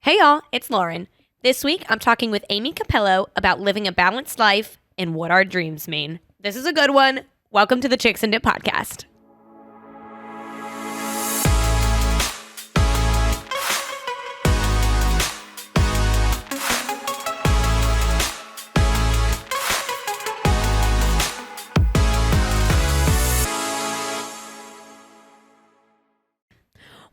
Hey y'all, it's Lauren. This week I'm talking with Amy Capello about living a balanced life and what our dreams mean. This is a good one. Welcome to the Chicks and Dip podcast.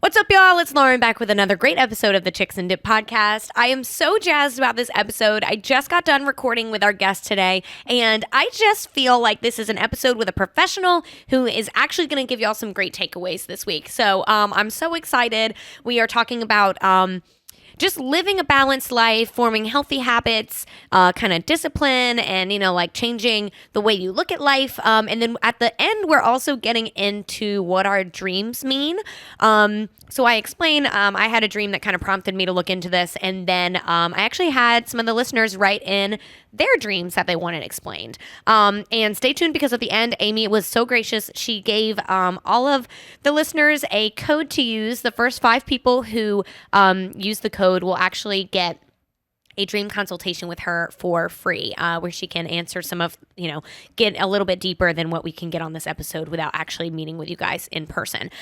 What's up, y'all? It's Lauren back with another great episode of the Chicks and Dip podcast. I am so jazzed about this episode. I just got done recording with our guest today, and I just feel like this is an episode with a professional who is actually going to give y'all some great takeaways this week. So I'm so excited. We are talking about just living a balanced life, forming healthy habits, kind of discipline, and, like changing the way you look at life. And then at the end, we're also getting into what our dreams mean. So I explain, I had a dream that kind of prompted me to look into this. And then I actually had some of the listeners write in their dreams that they wanted explained. And stay tuned because at the end, Amy was so gracious. She gave all of the listeners a code to use. The first 5 people who use the code will actually get a dream consultation with her for free, where she can answer some of, get a little bit deeper than what we can get on this episode without actually meeting with you guys in person.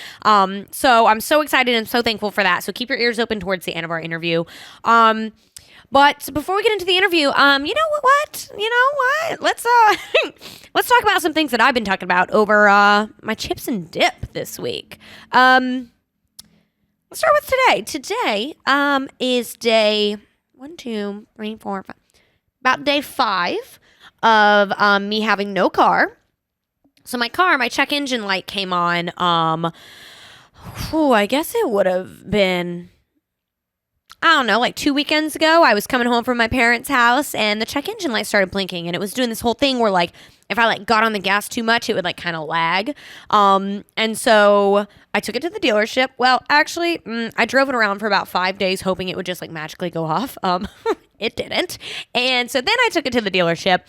So I'm so excited and so thankful for that. So keep your ears open towards the end of our interview. But before we get into the interview, you know what? Let's let's talk about some things that I've been talking about over my chips and dip this week. Let's start with today. Today is day 1, 2, 3, 4, 5. About day 5 of me having no car. So my check engine light came on. I guess it would have been, I don't know, like 2 weekends ago. I was coming home from my parents' house and the check engine light started blinking, and it was doing this whole thing where like if I like got on the gas too much, it would like kind of lag. And so I took it to the dealership. Well, actually, I drove it around for about 5 days hoping it would just like magically go off. It didn't. And so then I took it to the dealership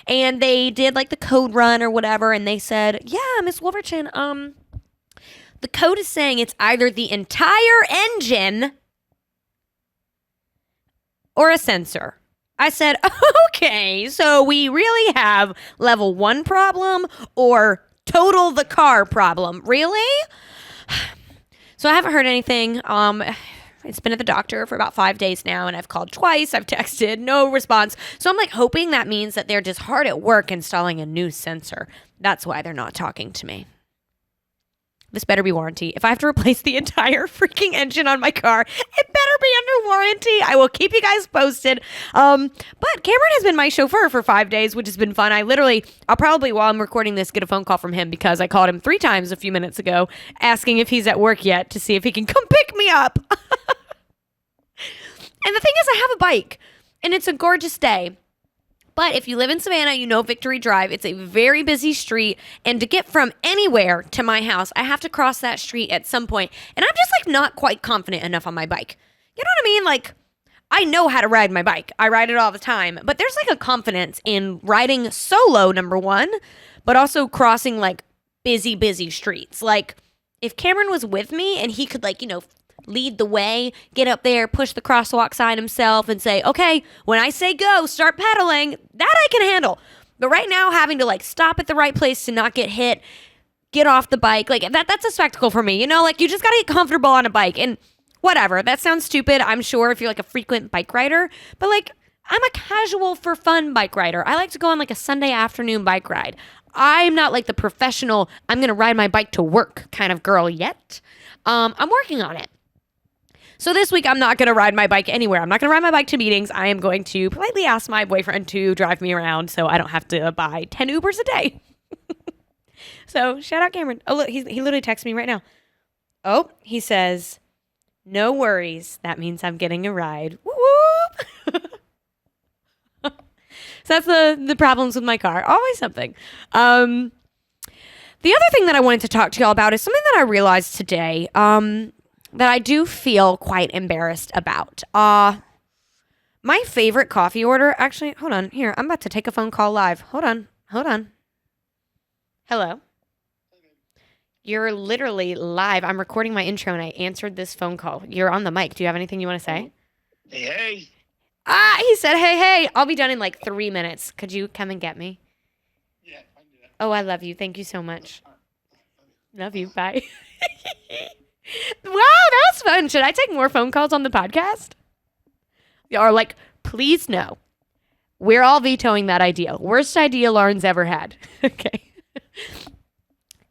and they did like the code run or whatever. And they said, yeah, Miss Wolverton, the code is saying it's either the entire engine or a sensor. I said, okay, so we really have level 1 problem or total the car problem. Really? So I haven't heard anything. It's been at the doctor for about 5 days now, and I've called twice. I've texted, no response. So I'm like hoping that means that they're just hard at work installing a new sensor. That's why they're not talking to me. This better be warranty. If I have to replace the entire freaking engine on my car, it better be under warranty. I will keep you guys posted. But Cameron has been my chauffeur for 5 days, which has been fun. I'll probably, while I'm recording this, get a phone call from him because I called him 3 times a few minutes ago asking if he's at work yet to see if he can come pick me up. And the thing is, I have a bike, and it's a gorgeous day. But if you live in Savannah, you know Victory Drive. It's a very busy street. And to get from anywhere to my house, I have to cross that street at some point. And I'm just like not quite confident enough on my bike. You know what I mean? Like, I know how to ride my bike. I ride it all the time. But there's like a confidence in riding solo, number one, but also crossing like busy streets. Like, if Cameron was with me and he could like, lead the way, get up there, push the crosswalk sign himself and say, okay, when I say go, start pedaling, that I can handle. But right now, having to like stop at the right place to not get hit, get off the bike, like that's a spectacle for me. Like you just got to get comfortable on a bike. And whatever, that sounds stupid, I'm sure, if you're like a frequent bike rider, but like I'm a casual for fun bike rider. I like to go on like a Sunday afternoon bike ride. I'm not like the professional, I'm going to ride my bike to work kind of girl yet. I'm working on it. So this week, I'm not going to ride my bike anywhere. I'm not going to ride my bike to meetings. I am going to politely ask my boyfriend to drive me around so I don't have to buy 10 Ubers a day. So shout out Cameron. Oh, look, he literally texts me right now. Oh, he says, no worries. That means I'm getting a ride. Whoop, whoop. So that's the problems with my car. Always something. The other thing that I wanted to talk to y'all about is something that I realized today. That I do feel quite embarrassed about. My favorite coffee order, actually, hold on, here, I'm about to take a phone call live. Hold on. Hello? You're literally live. I'm recording my intro and I answered this phone call. You're on the mic. Do you have anything you want to say? Hey, hey. He said, hey, I'll be done in like 3 minutes. Could you come and get me? Yeah, I can do that. Oh, I love you. Thank you so much. All right. Love you. Bye. Wow, that was fun. Should I take more phone calls on the podcast? Or like, please no. We're all vetoing that idea. Worst idea Lauren's ever had. Okay.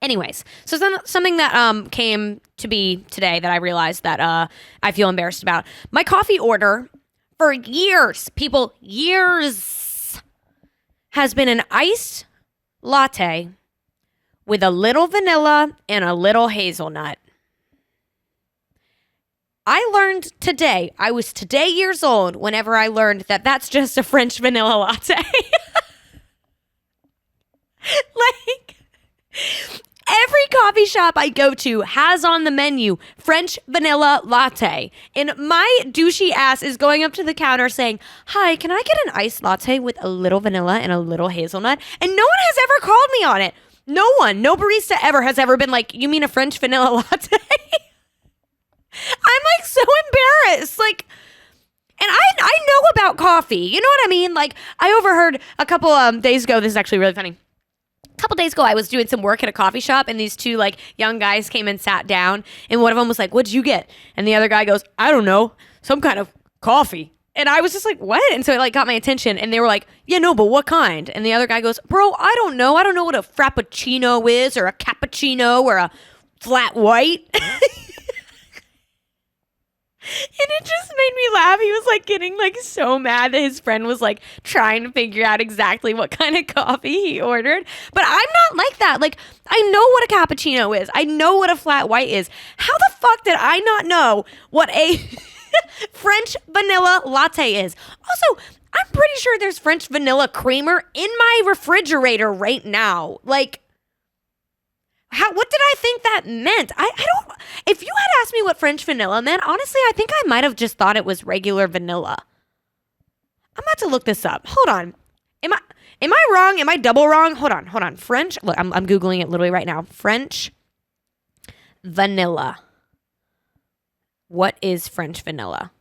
Anyways, so something that came to be today that I realized that I feel embarrassed about. My coffee order for years, people, years, has been an iced latte with a little vanilla and a little hazelnut. I learned today, I was today years old whenever I learned that that's just a French vanilla latte. Like, every coffee shop I go to has on the menu French vanilla latte. And my douchey ass is going up to the counter saying, "Hi, can I get an iced latte with a little vanilla and a little hazelnut?" And no one has ever called me on it. No one, no barista ever has ever been like, "You mean a French vanilla latte?" I'm like so embarrassed. Like, and I know about coffee. You know what I mean? Like, I overheard a couple days ago, this is actually really funny. A couple days ago, I was doing some work at a coffee shop, and these two like young guys came and sat down, and one of them was like, "What'd you get?" And the other guy goes, "I don't know, some kind of coffee." And I was just like, "What?" And so it like got my attention, and they were like, "Yeah, no, but what kind?" And the other guy goes, "Bro, I don't know. I don't know what a frappuccino is, or a cappuccino, or a flat white." And it just made me laugh. He was like getting like so mad that his friend was like trying to figure out exactly what kind of coffee he ordered. But I'm not like that. Like, I know what a cappuccino is. I know what a flat white is. How the fuck did I not know what a French vanilla latte is? Also, I'm pretty sure there's French vanilla creamer in my refrigerator right now. Like, what did I think that meant? I don't. If you had asked me what French vanilla meant, honestly, I think I might have just thought it was regular vanilla. I'm about to look this up. Hold on. Am I wrong? Am I double wrong? Hold on. French. Look, I'm googling it literally right now. French vanilla. What is French vanilla?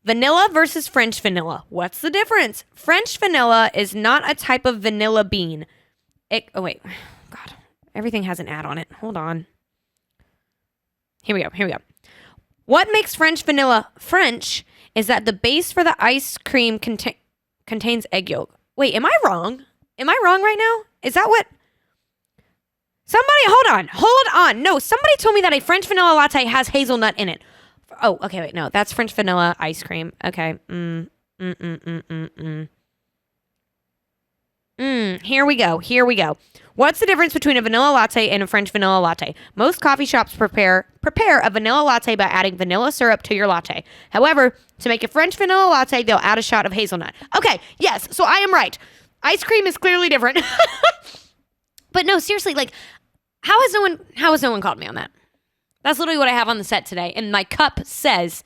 Vanilla versus French vanilla. What's the difference? French vanilla is not a type of vanilla bean. Oh wait. God. Everything has an ad on it. Hold on. Here we go. What makes French vanilla French is that the base for the ice cream contains egg yolk. Wait, am I wrong? Am I wrong right now? Is that what? Somebody, hold on. No, somebody told me that a French vanilla latte has hazelnut in it. Oh, okay, wait, no, that's French vanilla ice cream. Okay. Here we go. What's the difference between a vanilla latte and a French vanilla latte? Most coffee shops prepare a vanilla latte by adding vanilla syrup to your latte. However, to make a French vanilla latte, they'll add a shot of hazelnut. Okay, yes, so I am right. Ice cream is clearly different. But no, seriously, like, how has no one called me on that? That's literally what I have on the set today. And my cup says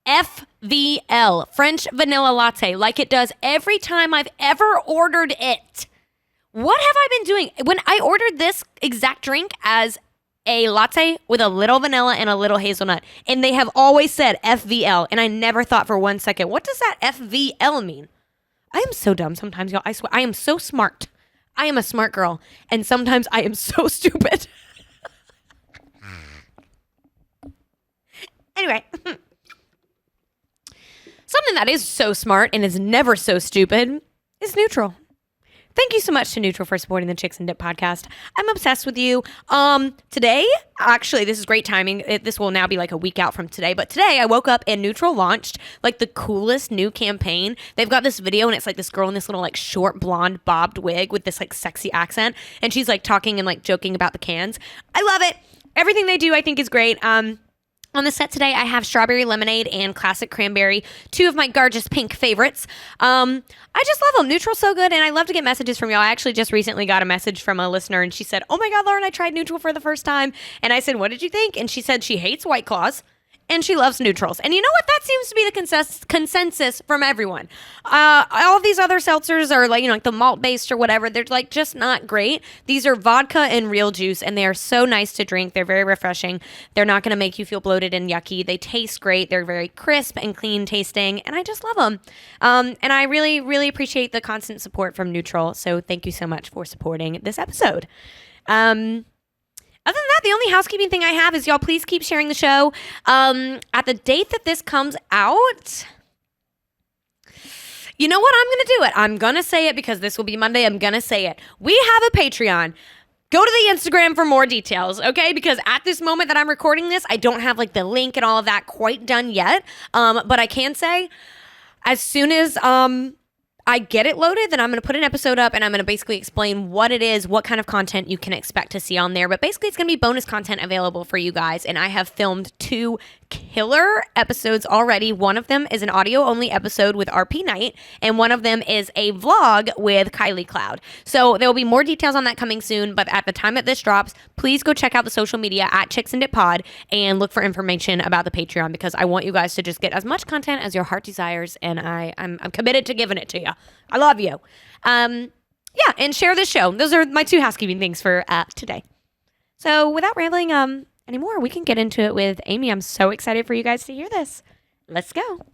FVL, French vanilla latte, like it does every time I've ever ordered it. What have I been doing? When I ordered this exact drink as a latte with a little vanilla and a little hazelnut, and they have always said FVL, and I never thought for 1 second, what does that FVL mean? I am so dumb sometimes, y'all. I swear, I am so smart. I am a smart girl, and sometimes I am so stupid. Anyway. Something that is so smart and is never so stupid is Neutral. Thank you so much to Neutral for supporting the Chicks and Dip podcast. I'm obsessed with you. Today, actually, this is great timing. This will now be like a week out from today. But today, I woke up and Neutral launched like the coolest new campaign. They've got this video and it's like this girl in this little like short blonde bobbed wig with this like sexy accent. And she's like talking and like joking about the cans. I love it. Everything they do, I think, is great. On the set today, I have strawberry lemonade and classic cranberry, two of my gorgeous pink favorites. I just love them. Neutral's so good, and I love to get messages from y'all. I actually just recently got a message from a listener, and she said, "Oh my God, Lauren, I tried Neutral for the first time." And I said, "What did you think?" And she said she hates White Claws, and she loves neutrals. And you know what? That seems to be the consensus from everyone. All these other seltzers are like, like the malt based or whatever. They're like just not great. These are vodka and real juice, and they are so nice to drink. They're very refreshing. They're not going to make you feel bloated and yucky. They taste great. They're very crisp and clean tasting, and I just love them. And I really, really appreciate the constant support from Neutral. So thank you so much for supporting this episode. Other than that, the only housekeeping thing I have is y'all please keep sharing the show. At the date that this comes out, you know what? I'm going to do it. I'm going to say it because this will be Monday. I'm going to say it. We have a Patreon. Go to the Instagram for more details, okay? Because at this moment that I'm recording this, I don't have like the link and all of that quite done yet. But I can say as soon as I get it loaded, then I'm going to put an episode up and I'm going to basically explain what it is, what kind of content you can expect to see on there. But basically, it's going to be bonus content available for you guys. And I have filmed 2 killer episodes already. One of them is an audio-only episode with RP Knight, and one of them is a vlog with Kylie Cloud. So there will be more details on that coming soon. But at the time that this drops, please go check out the social media at Chicks and Dip Pod and look for information about the Patreon, because I want you guys to just get as much content as your heart desires. And I'm committed to giving it to you. I love you. Yeah, and share this show. Those are my 2 housekeeping things for today. So without rambling anymore, we can get into it with Amy. I'm so excited for you guys to hear this. Let's go.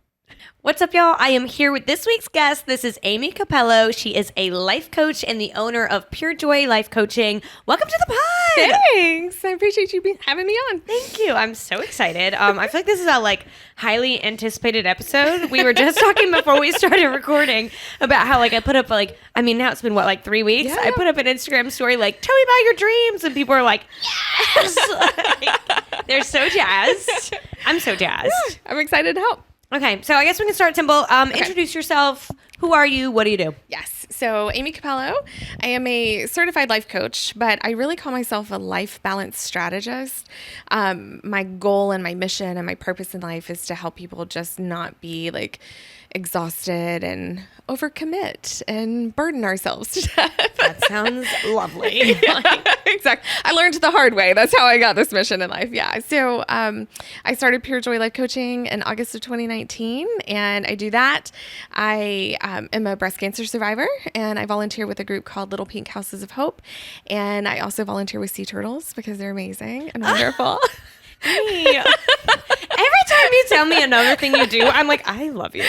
What's up, y'all? I am here with this week's guest. This is Amy Capello. She is a life coach and the owner of Pure Joy Life Coaching. Welcome to the pod. Thanks. I appreciate you having me on. Thank you. I'm so excited. I feel like this is a highly anticipated episode. We were just talking before we started recording about how I put up now it's been 3 weeks. Yeah. I put up an Instagram story tell me about your dreams, and people are like, yes. They're so jazzed. I'm so jazzed. I'm excited to help. Okay, so I guess we can start simple. Introduce yourself. Who are you? What do you do? Yes. So Amy Capello. I am a certified life coach, but I really call myself a life balance strategist. My goal and my mission and my purpose in life is to help people just not be exhausted and overcommit and burden ourselves to death. That sounds lovely. Yeah, exactly. I learned the hard way. That's how I got this mission in life. Yeah. So I started Pure Joy Life Coaching in August of 2019, and I do that. I am a breast cancer survivor, and I volunteer with a group called Little Pink Houses of Hope, and I also volunteer with sea turtles because they're amazing and wonderful. Hey. Every time you tell me another thing you do, I'm like, I love you.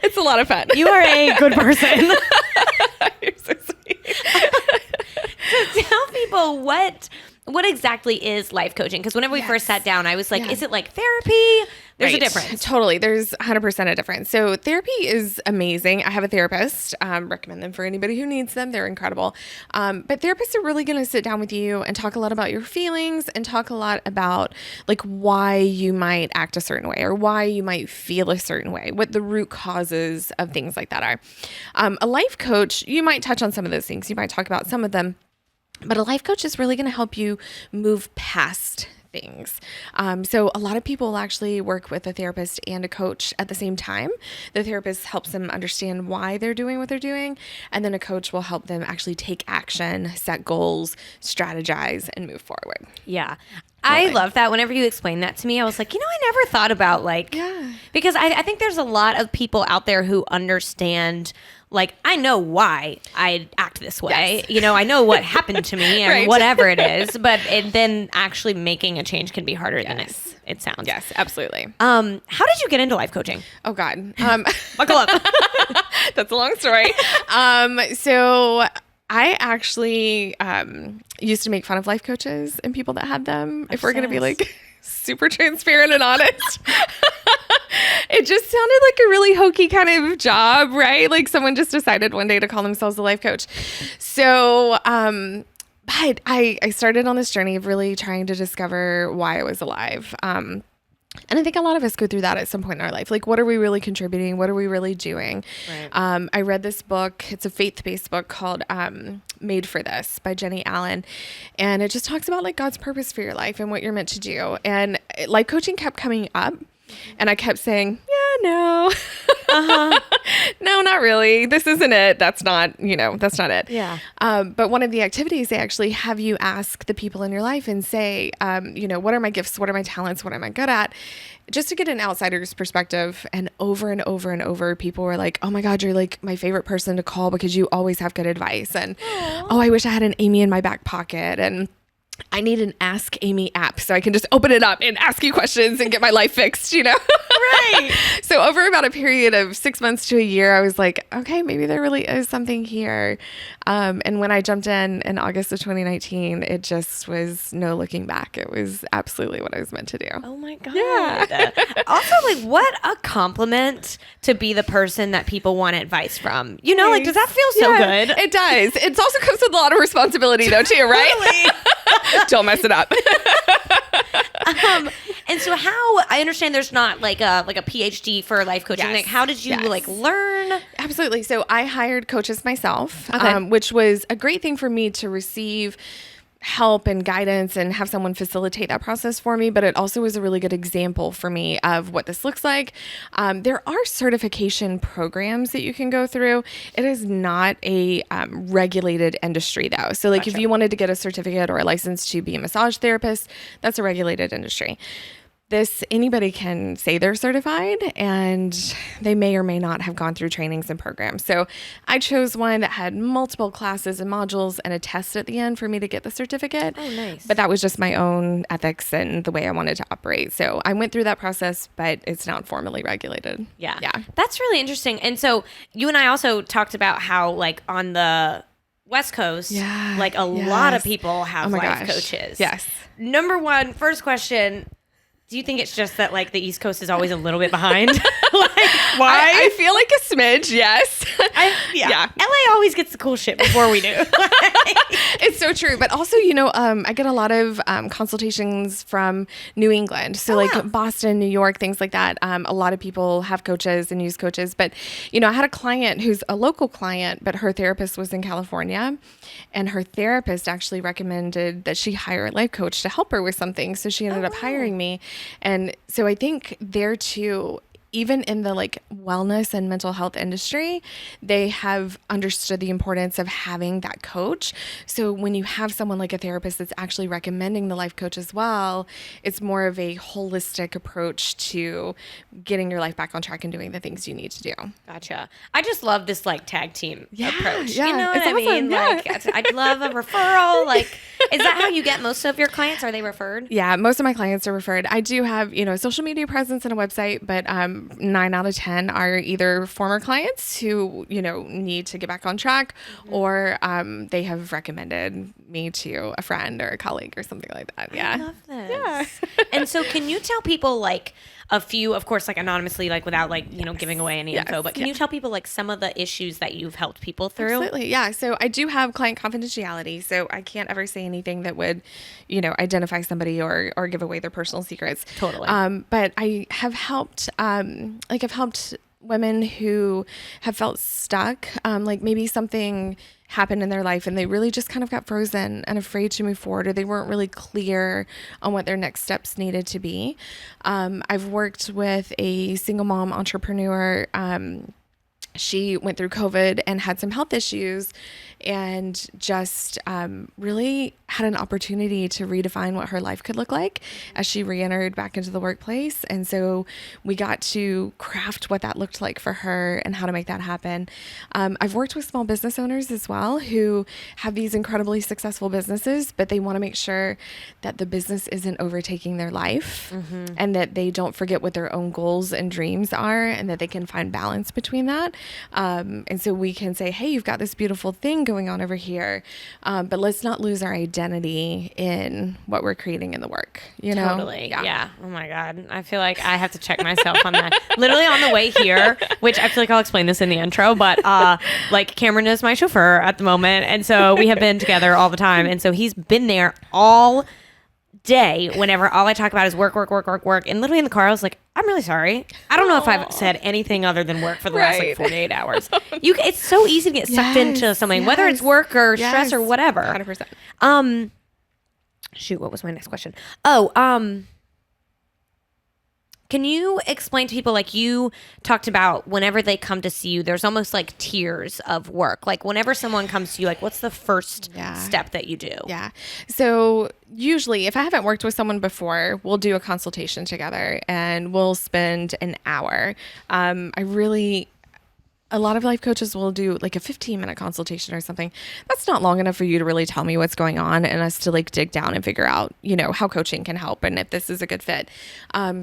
It's a lot of fun. You are a good person. You're so sweet. So tell people what exactly is life coaching? Because whenever we first sat down, I was like, Yeah. is it like therapy? There's a Right. difference. Totally. There's 100% a difference. So therapy is amazing. I have a therapist. Recommend them for anybody who needs them. They're incredible. But therapists are really going to sit down with you and talk a lot about your feelings and talk a lot about why you might act a certain way or why you might feel a certain way, what the root causes of things like that are. A life coach, you might touch on some of those things. You might talk about some of them. But a life coach is really going to help you move past things. So a lot of people will actually work with a therapist and a coach at the same time. The therapist helps them understand why they're doing what they're doing, and then a coach will help them actually take action, set goals, strategize, and move forward. Yeah. I love that. Whenever you explain that to me, I was like, I never thought about because I think there's a lot of people out there who understand, I know why I act this way. Yes. I know what happened to me and Right. whatever it is, but then actually making a change can be harder than Yes. it sounds. Yes, absolutely. How did you get into life coaching? Oh God. Buckle up. That's a long story. So I actually used to make fun of life coaches and people that had them. If we're going to be super transparent and honest. It just sounded like a really hokey kind of job, right? Someone just decided one day to call themselves a life coach. So, but I started on this journey of really trying to discover why I was alive. And I think a lot of us go through that at some point in our life. What are we really contributing? What are we really doing? Right. I read this book. It's a faith-based book called Made for This by Jenny Allen. And it just talks about God's purpose for your life and what you're meant to do. And life coaching kept coming up. And I kept saying, yeah, no. No, not really. This isn't it. That's not it. Yeah. But one of the activities, they actually have you ask the people in your life and say, what are my gifts? What are my talents? What am I good at? Just to get an outsider's perspective. And over and over and over, people were like, oh my God, you're like my favorite person to call because you always have good advice. And, oh, I wish I had an Amy in my back pocket. And I need an Ask Amy app so I can just open it up and ask you questions and get my life fixed, Right. So over about a period of 6 months to a year, I was like, okay, maybe there really is something here. And when I jumped in August of 2019, it just was no looking back. It was absolutely what I was meant to do. Oh my God. Yeah. Also, like, what a compliment to be the person that people want advice from. Like, does that feel so good? It does. It also comes with a lot of responsibility though, too, right? Don't mess it up. And so how, I understand there's not like a PhD for life coaching. Yes. Like, how did you learn? Absolutely. So I hired coaches myself, Okay. Which was a great thing for me to receive help and guidance and have someone facilitate that process for me. But it also was a really good example for me of what this looks like. There are certification programs that you can go through. It is not a regulated industry though. So like if you wanted to get a certificate or a license to be a massage therapist, that's a regulated industry. Anybody can say they're certified and they may or may not have gone through trainings and programs. So I chose one that had multiple classes and modules and a test at the end for me to get the certificate. Oh, nice. But that was just my own ethics and the way I wanted to operate. So I went through that process, but it's not formally regulated. Yeah. Yeah. That's really interesting. And so you and I also talked about how like on the West Coast, like a lot of people have life coaches. Yes. Number one, first question. Do you think it's just that like the East Coast is always a little bit behind? Why? I feel like a smidge, yes. Yeah. LA always gets the cool shit before we do. It's so true. But also, I get a lot of consultations from New England. So like Boston, New York, things like that. A lot of people have coaches and use coaches. But, I had a client who's a local client, but her therapist was in California. And her therapist actually recommended that she hire a life coach to help her with something. So she ended up hiring me. And so I think there too, even in the like wellness and mental health industry, they have understood the importance of having that coach. So when you have someone like a therapist that's actually recommending the life coach as well, it's more of a holistic approach to getting your life back on track and doing the things you need to do. Gotcha. I just love this like tag team approach. Yeah, you know what it's I mean? awesome. Yeah. Like I'd love a referral. Like, is that how you get most of your clients? Are they referred? Yeah, most of my clients are referred. I do have, a social media presence and a website, but 9 out of 10 are either former clients who, need to get back on track, or they have recommended me to a friend or a colleague or something like that. Yeah. I love this. Yeah. And so can you tell people like a few, of course, like anonymously, like without like, giving away any info, but can you tell people like some of the issues that you've helped people through? Absolutely. Yeah. So I do have client confidentiality. So I can't ever say anything that would, identify somebody or give away their personal secrets. Totally. But I have helped, I've helped women who have felt stuck, like maybe something happened in their life and they really just kind of got frozen and afraid to move forward, or they weren't really clear on what their next steps needed to be. I've worked with a single mom entrepreneur. She went through COVID and had some health issues and just really had an opportunity to redefine what her life could look like as she re-entered back into the workplace. And so we got to craft what that looked like for her and how to make that happen. I've worked with small business owners as well who have these incredibly successful businesses, but they want to make sure that the business isn't overtaking their life and that they don't forget what their own goals and dreams are and that they can find balance between that. And so we can say, hey, you've got this beautiful thing going on over here, but let's not lose our identity in what we're creating in the work, Totally. Yeah. Oh my God. I feel like I have to check myself on that. Literally on the way here, which I feel like I'll explain this in the intro, but like Cameron is my chauffeur at the moment. And so we have been together all the time. And so he's been there all day whenever all I talk about is work. And literally in the car, I was like, I'm really sorry. I don't know if I've said anything other than work for the last like 48 hours. It's so easy to get sucked into something, whether it's work or stress or whatever. 100%. Shoot, what was my next question? Can you explain to people, like you talked about whenever they come to see you, there's almost like tiers of work. Like whenever someone comes to you, like what's the first step that you do? Yeah. So usually if I haven't worked with someone before, we'll do a consultation together and we'll spend an hour. A lot of life coaches will do like a 15-minute consultation or something. That's not long enough for you to really tell me what's going on and us to like dig down and figure out, how coaching can help and if this is a good fit.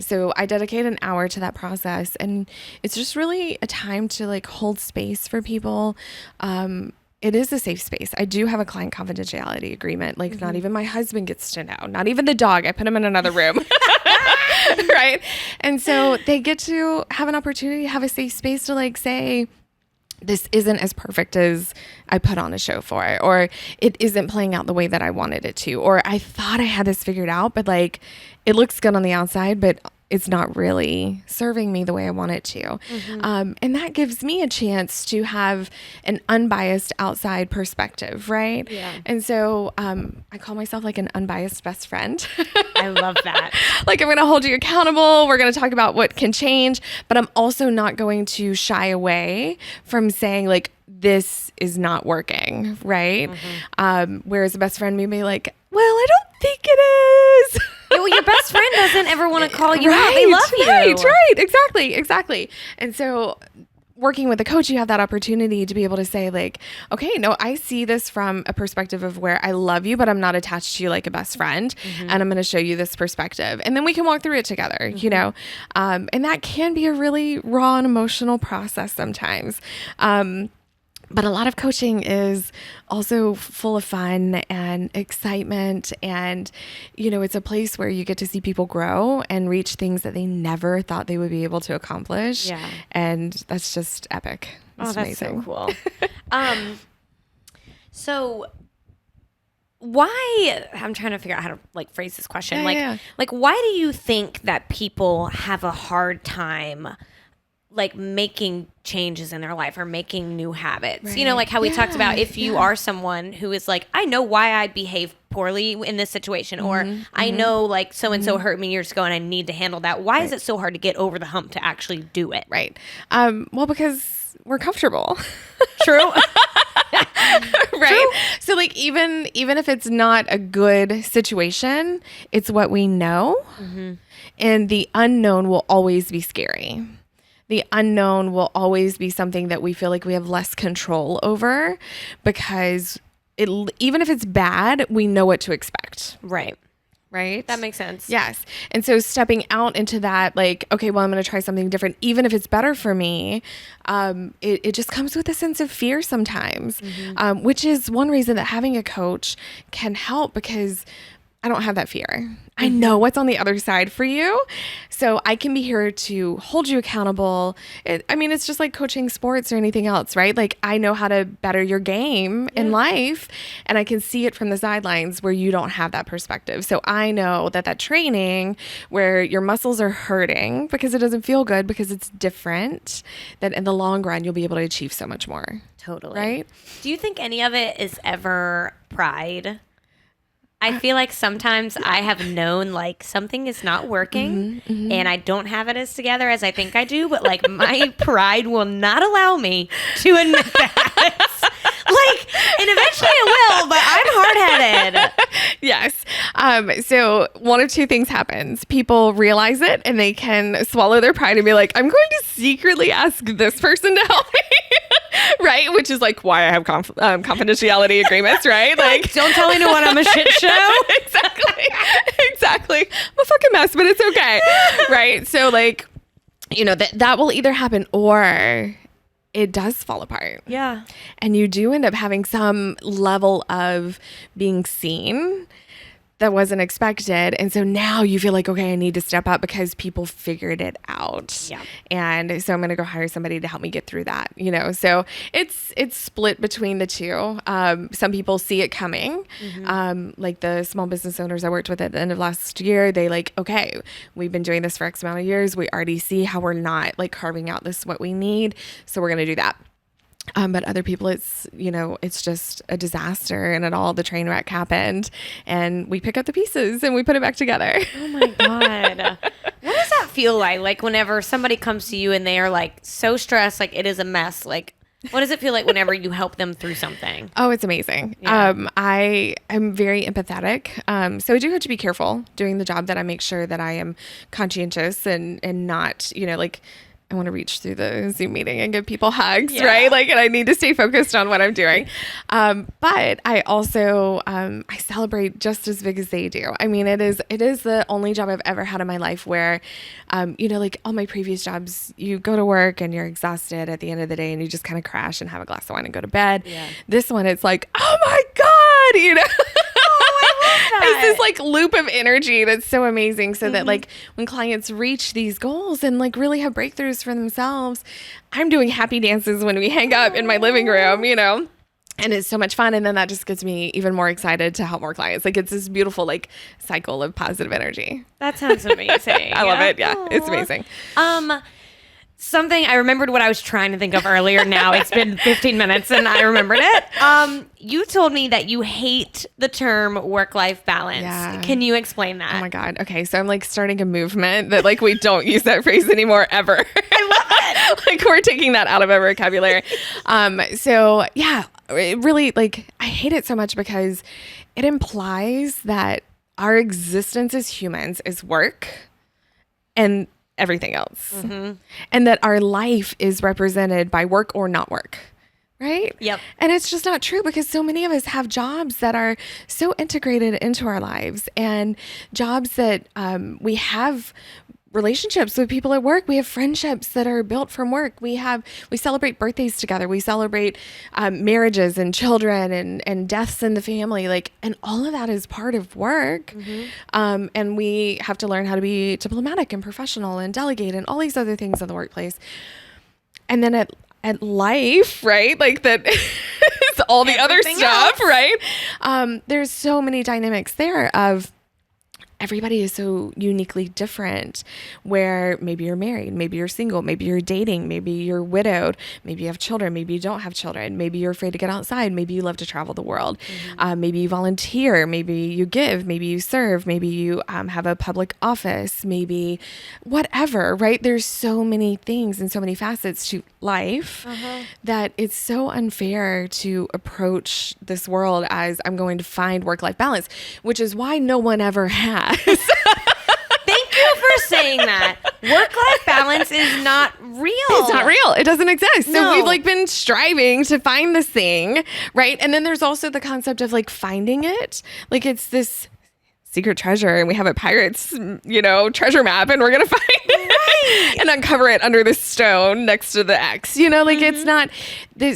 So I dedicate an hour to that process, and it's just really a time to like hold space for people. It is a safe space. I do have a client confidentiality agreement. Like not even my husband gets to know, not even the dog. I put him in another room. Right. And so they get to have an opportunity to have a safe space to like say, this isn't as perfect as I put on a show for, or it isn't playing out the way that I wanted it to, or I thought I had this figured out, but like it looks good on the outside, but it's not really serving me the way I want it to. And that gives me a chance to have an unbiased outside perspective, right? Yeah. And so I call myself like an unbiased best friend. I love that. Like I'm going to hold you accountable. We're going to talk about what can change, but I'm also not going to shy away from saying like, this is not working, right? Whereas a best friend may be like, well, I don't think it is. Yeah, well, your best friend doesn't ever want to call you right, out. They love you. Right. Exactly. And so working with a coach, you have that opportunity to be able to say like, okay, no, I see this from a perspective of where I love you, but I'm not attached to you like a best friend. And I'm going to show you this perspective. And then we can walk through it together, and that can be a really raw and emotional process sometimes. But a lot of coaching is also full of fun and excitement. And, it's a place where you get to see people grow and reach things that they never thought they would be able to accomplish. Yeah. And that's just epic. It's amazing. So cool. So why, I'm trying to figure out how to like phrase this question. Like, why do you think that people have a hard time like making changes in their life or making new habits, Right. Like how we talked about, if you are someone who is like, I know why I behave poorly in this situation, or I know like so-and-so hurt me years ago and I need to handle that. Why is it so hard to get over the hump to actually do it? Right. Well, because we're comfortable. True. Right. True. So like, even if it's not a good situation, it's what we know, and the unknown will always be scary. The unknown will always be something that we feel like we have less control over, because even if it's bad, we know what to expect. Right. Right? That makes sense. Yes. And so stepping out into that, like, okay, well, I'm going to try something different, even if it's better for me, it just comes with a sense of fear sometimes, which is one reason that having a coach can help, because I don't have that fear. I know what's on the other side for you. So I can be here to hold you accountable. It's just like coaching sports or anything else, right? Like I know how to better your game in life, and I can see it from the sidelines where you don't have that perspective. So I know that training where your muscles are hurting because it doesn't feel good, because it's different, that in the long run, you'll be able to achieve so much more. Totally. Right? Do you think any of it is ever pride? I feel like sometimes I have known like something is not working and I don't have it as together as I think I do, but like my pride will not allow me to admit that. And eventually it will, but I'm hard-headed. Yes. So one of two things happens. People realize it and they can swallow their pride and be like, I'm going to secretly ask this person to help me. Right? Which is like why I have confidentiality agreements, right? Like, don't tell anyone I'm a shit show. Exactly. I'm a fucking mess, but it's okay. Right? So like, that will either happen or it does fall apart. Yeah. And you do end up having some level of being seen that wasn't expected. And so now you feel like, okay, I need to step up because people figured it out. Yeah. And so I'm going to go hire somebody to help me get through that, So it's split between the two. Some people see it coming. Like the small business owners I worked with at the end of last year, they like, okay, we've been doing this for X amount of years. We already see how we're not like carving out this, what we need. So we're going to do that. But other people, it's just a disaster, and the train wreck happened, and we pick up the pieces and we put it back together. Oh my God. What does that feel like whenever somebody comes to you and they are like so stressed, like it is a mess, like what does it feel like whenever you help them through something? Oh, it's amazing. Yeah. I am very empathetic. So I do have to be careful doing the job that I make sure that I am conscientious and not, like I want to reach through the Zoom meeting and give people hugs, right? Like, and I need to stay focused on what I'm doing. But I also, I celebrate just as big as they do. I mean, it is the only job I've ever had in my life where, like all my previous jobs, you go to work and you're exhausted at the end of the day and you just kind of crash and have a glass of wine and go to bed. Yeah. This one, it's like, oh my God, It's this like loop of energy that's so amazing. So that like when clients reach these goals and like really have breakthroughs for themselves, I'm doing happy dances when we hang up in my living room, and it's so much fun. And then that just gets me even more excited to help more clients. Like it's this beautiful like cycle of positive energy. That sounds amazing. I love it. Yeah, it's amazing. Something I remembered what I was trying to think of earlier. Now it's been 15 minutes and I remembered it. You told me that you hate the term work-life balance. Yeah. Can you explain that? Oh my God. Okay. So I'm like starting a movement that like we don't use that phrase anymore ever. I love it. Like we're taking that out of our vocabulary. So yeah, it really like I hate it so much because it implies that our existence as humans is work and everything else. And that our life is represented by work or not work. Right? Yep. And it's just not true because so many of us have jobs that are so integrated into our lives and jobs that we have relationships with people at work. We have friendships that are built from work. We celebrate birthdays together. We celebrate marriages and children and deaths in the family. Like, and all of that is part of work. And we have to learn how to be diplomatic and professional and delegate and all these other things in the workplace. And then at life, right? Like that it's all the other stuff, right? There's so many dynamics there of everybody is so uniquely different where maybe you're married, maybe you're single, maybe you're dating, maybe you're widowed, maybe you have children, maybe you don't have children, maybe you're afraid to get outside, maybe you love to travel the world, maybe you volunteer, maybe you give, maybe you serve, maybe you have a public office, maybe whatever, right? There's so many things and so many facets to life that it's so unfair to approach this world as I'm going to find work-life balance, which is why no one ever has. Thank you for saying that. Work-life balance is not real. It's not real. It doesn't exist. So No. we've like been striving to find this thing, right? And then there's also the concept of like finding it. Like it's this secret treasure and we have a pirate's, treasure map and we're going to find it and uncover it under the stone next to the X, like it's not.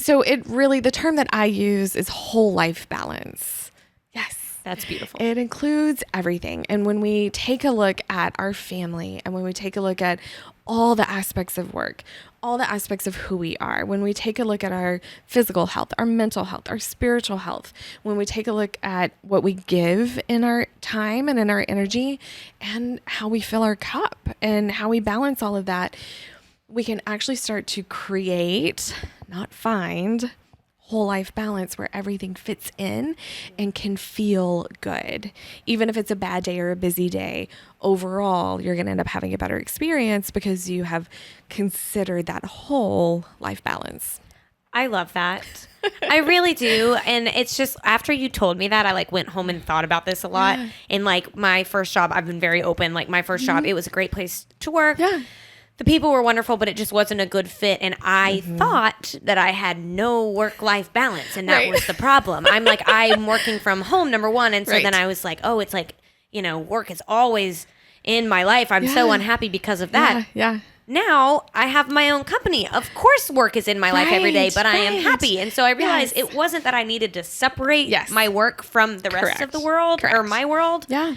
So it really, the term that I use is whole life balance. Yes. That's beautiful. It includes everything. And when we take a look at our family and when we take a look at all the aspects of work, all the aspects of who we are, when we take a look at our physical health, our mental health, our spiritual health, when we take a look at what we give in our time and in our energy and how we fill our cup and how we balance all of that, we can actually start to create, not find, whole life balance where everything fits in and can feel good. Even if it's a bad day or a busy day, overall, you're going to end up having a better experience because you have considered that whole life balance. I love that. I really do. And it's just after you told me that, I like went home and thought about this a lot. And like my first job, I've been very open. Like my first job, it was a great place to work. Yeah. The people were wonderful, but it just wasn't a good fit. And I thought that I had no work-life balance, and that was the problem. I'm working from home, number one. And so then I was like, oh, it's like, work is always in my life. I'm so unhappy because of that. Yeah. Now I have my own company. Of course, work is in my life every day, but I am happy. And so I realized it wasn't that I needed to separate my work from the rest of the world or my world. Yeah.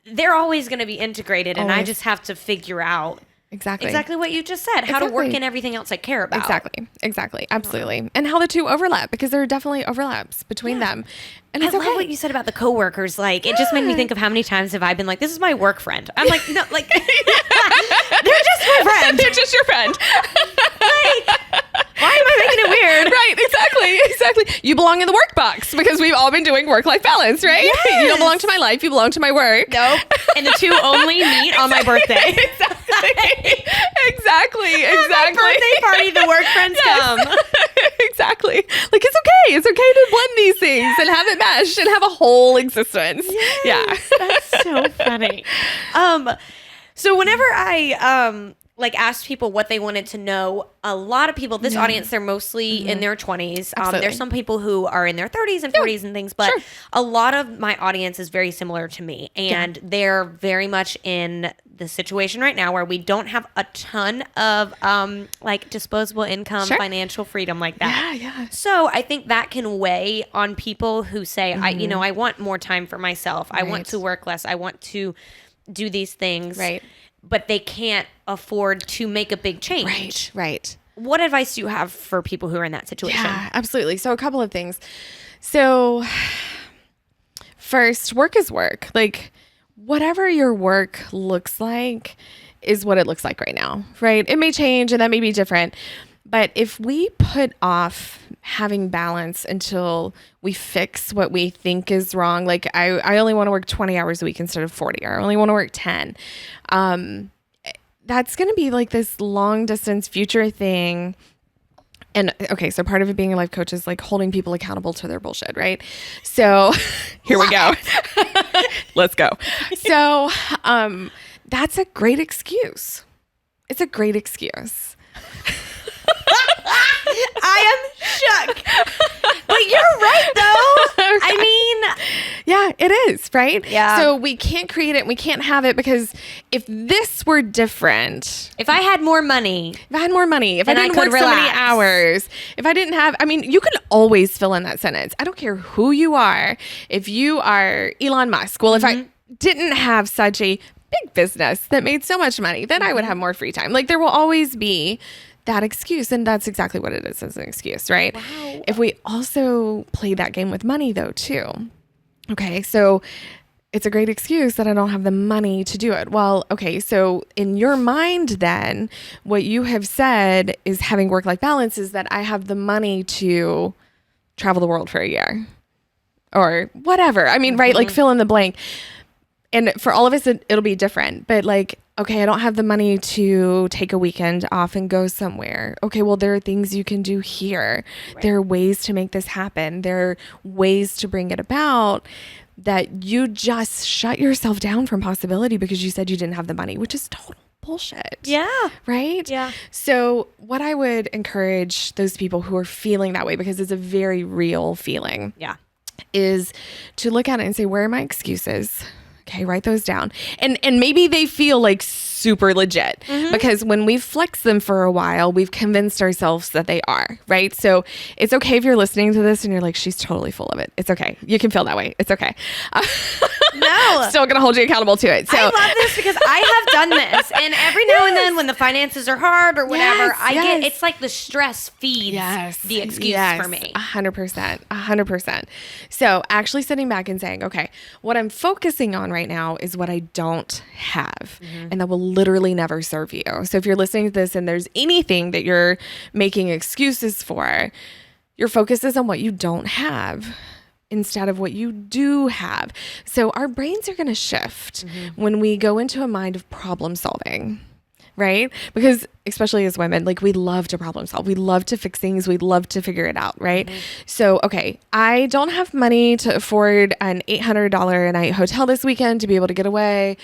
They're always going to be integrated, and I Always. just have to figure out Exactly what you just said, how to work in everything else I care about. Exactly. Absolutely. And how the two overlap, because there are definitely overlaps between them. And it's I love what you said about the coworkers. Like, it just made me think of how many times have I been like, this is my work friend. I'm like, no, like, they're just my friend. They're just your friend. Why am I making it weird? Right, exactly. You belong in the work box because we've all been doing work-life balance, right? Yes. You don't belong to my life, you belong to my work. Nope. And the two only meet on my birthday. Exactly. Exactly. My birthday party, the work friends come. Exactly. Like, it's okay. It's okay to blend these things and have it mesh and have a whole existence. Yes, that's so funny. So whenever I like asked people what they wanted to know, a lot of people, this audience, they're mostly in their 20s. There's some people who are in their 30s and 40s and things, but a lot of my audience is very similar to me, and they're very much in the situation right now where we don't have a ton of like disposable income, financial freedom like that. Yeah. So I think that can weigh on people who say, I want more time for myself. I want to work less. I want to do these things. Right. But they can't afford to make a big change. Right. What advice do you have for people who are in that situation? Yeah, absolutely. So a couple of things. So first, work is work. Like, whatever your work looks like is what it looks like right now, right? It may change and that may be different. But if we put off having balance until we fix what we think is wrong, like I only want to work 20 hours a week instead of 40, or I only want to work 10. That's going to be like this long distance future thing. And okay, so part of it being a life coach is like holding people accountable to their bullshit, right? So here we go. Let's go. So that's a great excuse. It's a great excuse. I am shook. But you're right, though. I mean, yeah, it is, right? Yeah. So we can't create it. We can't have it because if this were different, if I had more money, if I didn't I work could so many relax. hours, if I didn't have, I mean, you can always fill in that sentence. I don't care who you are. If you are Elon Musk, well, if I didn't have such a big business that made so much money, then I would have more free time. Like, there will always be that excuse, and that's exactly what it is, as an excuse, right? Wow. If we also play that game with money though too, okay, so it's a great excuse that I don't have the money to do it. Well, okay, so in your mind then, what you have said is having work-life balance is that I have the money to travel the world for a year or whatever. I mean, right? Like, fill in the blank. And for all of us, it'll be different. But like, okay, I don't have the money to take a weekend off and go somewhere. Okay, well, there are things you can do here. Right. There are ways to make this happen. There are ways to bring it about that you just shut yourself down from possibility because you said you didn't have the money, which is total bullshit. Yeah. Right? Yeah. So what I would encourage those people who are feeling that way, because it's a very real feeling, is to look at it and say, where are my excuses? Okay, write those down. And maybe they feel like super legit because when we've flexed them for a while, we've convinced ourselves that they are, right? So it's okay if you're listening to this and you're like, she's totally full of it. It's okay. You can feel that way. It's okay. No. Still going to hold you accountable to it. So I love this because I have done this. And every now and then when the finances are hard or whatever, I get, it's like the stress feeds the excuse for me. 100%. 100%. So actually sitting back and saying, okay, what I'm focusing on right now is what I don't have. And that will literally never serve you. So if you're listening to this and there's anything that you're making excuses for, your focus is on what you don't have instead of what you do have. So our brains are going to shift when we go into a mind of problem solving, right? Because especially as women, like, we love to problem solve. We love to fix things. We love to figure it out, right? So, okay, I don't have money to afford an $800 a night hotel this weekend to be able to get away.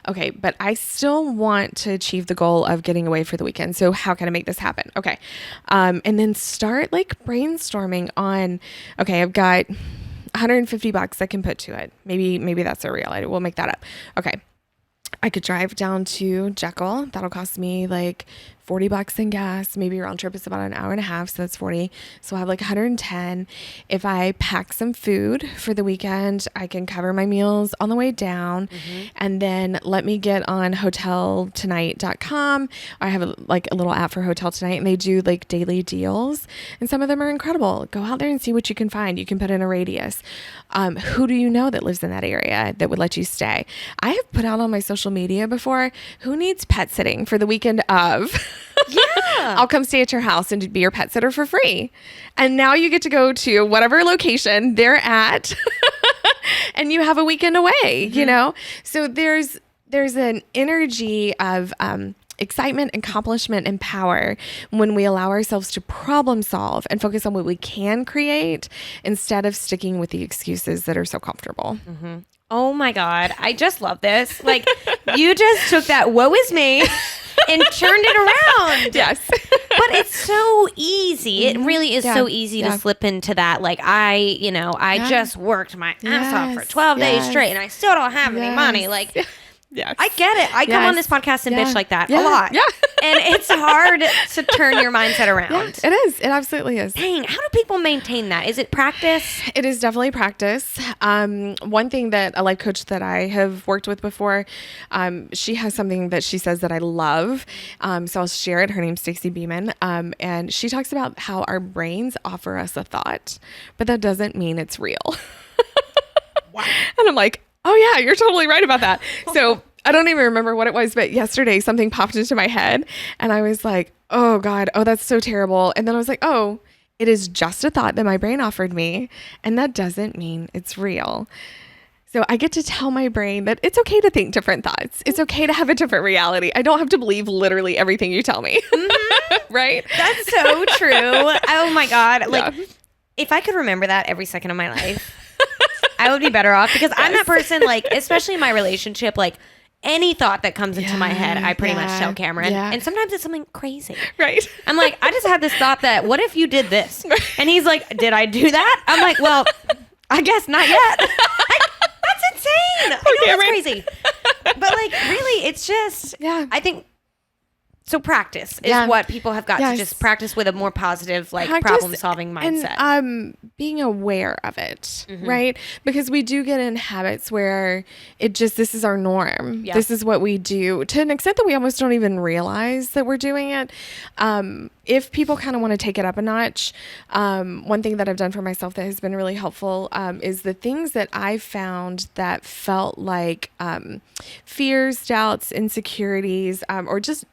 Okay, but I still want to achieve the goal of getting away for the weekend. So how can I make this happen? Okay. And then start like brainstorming on, okay, I've got $150 I can put to it. Maybe that's a real. We'll make that up. Okay. I could drive down to Jekyll. That'll cost me like $40 in gas. Maybe round trip is about an hour and a half. So that's 40. So I have like 110. If I pack some food for the weekend, I can cover my meals on the way down. And then let me get on hoteltonight.com. I have a little app for Hotel Tonight, and they do like daily deals. And some of them are incredible. Go out there and see what you can find. You can put in a radius. Who do you know that lives in that area that would let you stay? I have put out on my social media before, who needs pet sitting for the weekend of? I'll come stay at your house and be your pet sitter for free. And now you get to go to whatever location they're at and you have a weekend away, you know? So there's an energy of excitement, accomplishment, and power when we allow ourselves to problem solve and focus on what we can create instead of sticking with the excuses that are so comfortable. Oh my God. I just love this. Like, you just took that woe is me and turned it around. Yes. But it's so easy. It really is Yeah. so easy to slip into that. Like, I just worked my ass off for Yes. 12 days Yes. straight and I still don't have any money. Yes. Like, Yes. I get it. I come on this Yes. podcast and Yeah. bitch like that Yeah. a lot. Yeah. And it's hard to turn your mindset around. Yeah, it is. It absolutely is. Dang, how do people maintain that? Is it practice? It is definitely practice. One thing that a life coach that I have worked with before, she has something that she says that I love. So I'll share it. Her name's Stacey Beeman. And she talks about how our brains offer us a thought, but that doesn't mean it's real. Wow. And I'm like, oh yeah, you're totally right about that. So I don't even remember what it was, but yesterday something popped into my head and I was like, oh God, oh, that's so terrible. And then I was like, oh, it is just a thought that my brain offered me. And that doesn't mean it's real. So I get to tell my brain that it's okay to think different thoughts. It's okay to have a different reality. I don't have to believe literally everything you tell me. Right? That's so true. Oh my God. Like, Yeah. if I could remember that every second of my life, I would be better off because I'm that person, like, especially in my relationship, like, any thought that comes into my head, I pretty much tell Cameron. Yeah. And sometimes it's something crazy. Right. I'm like, I just had this thought that, what if you did this? And he's like, did I do that? I'm like, well, I guess not yet. That's insane. I know that's Cameron. crazy. But, like, really, it's just, Yeah. I think, so practice is Yeah. what people have got to Yes. just practice with a more positive, like, Practice problem-solving mindset. And being aware of it, right? Because we do get in habits where this is our norm. Yeah. This is what we do to an extent that we almost don't even realize that we're doing it. If people kind of want to take it up a notch, one thing that I've done for myself that has been really helpful is the things that I found that felt like fears, doubts, insecurities, or just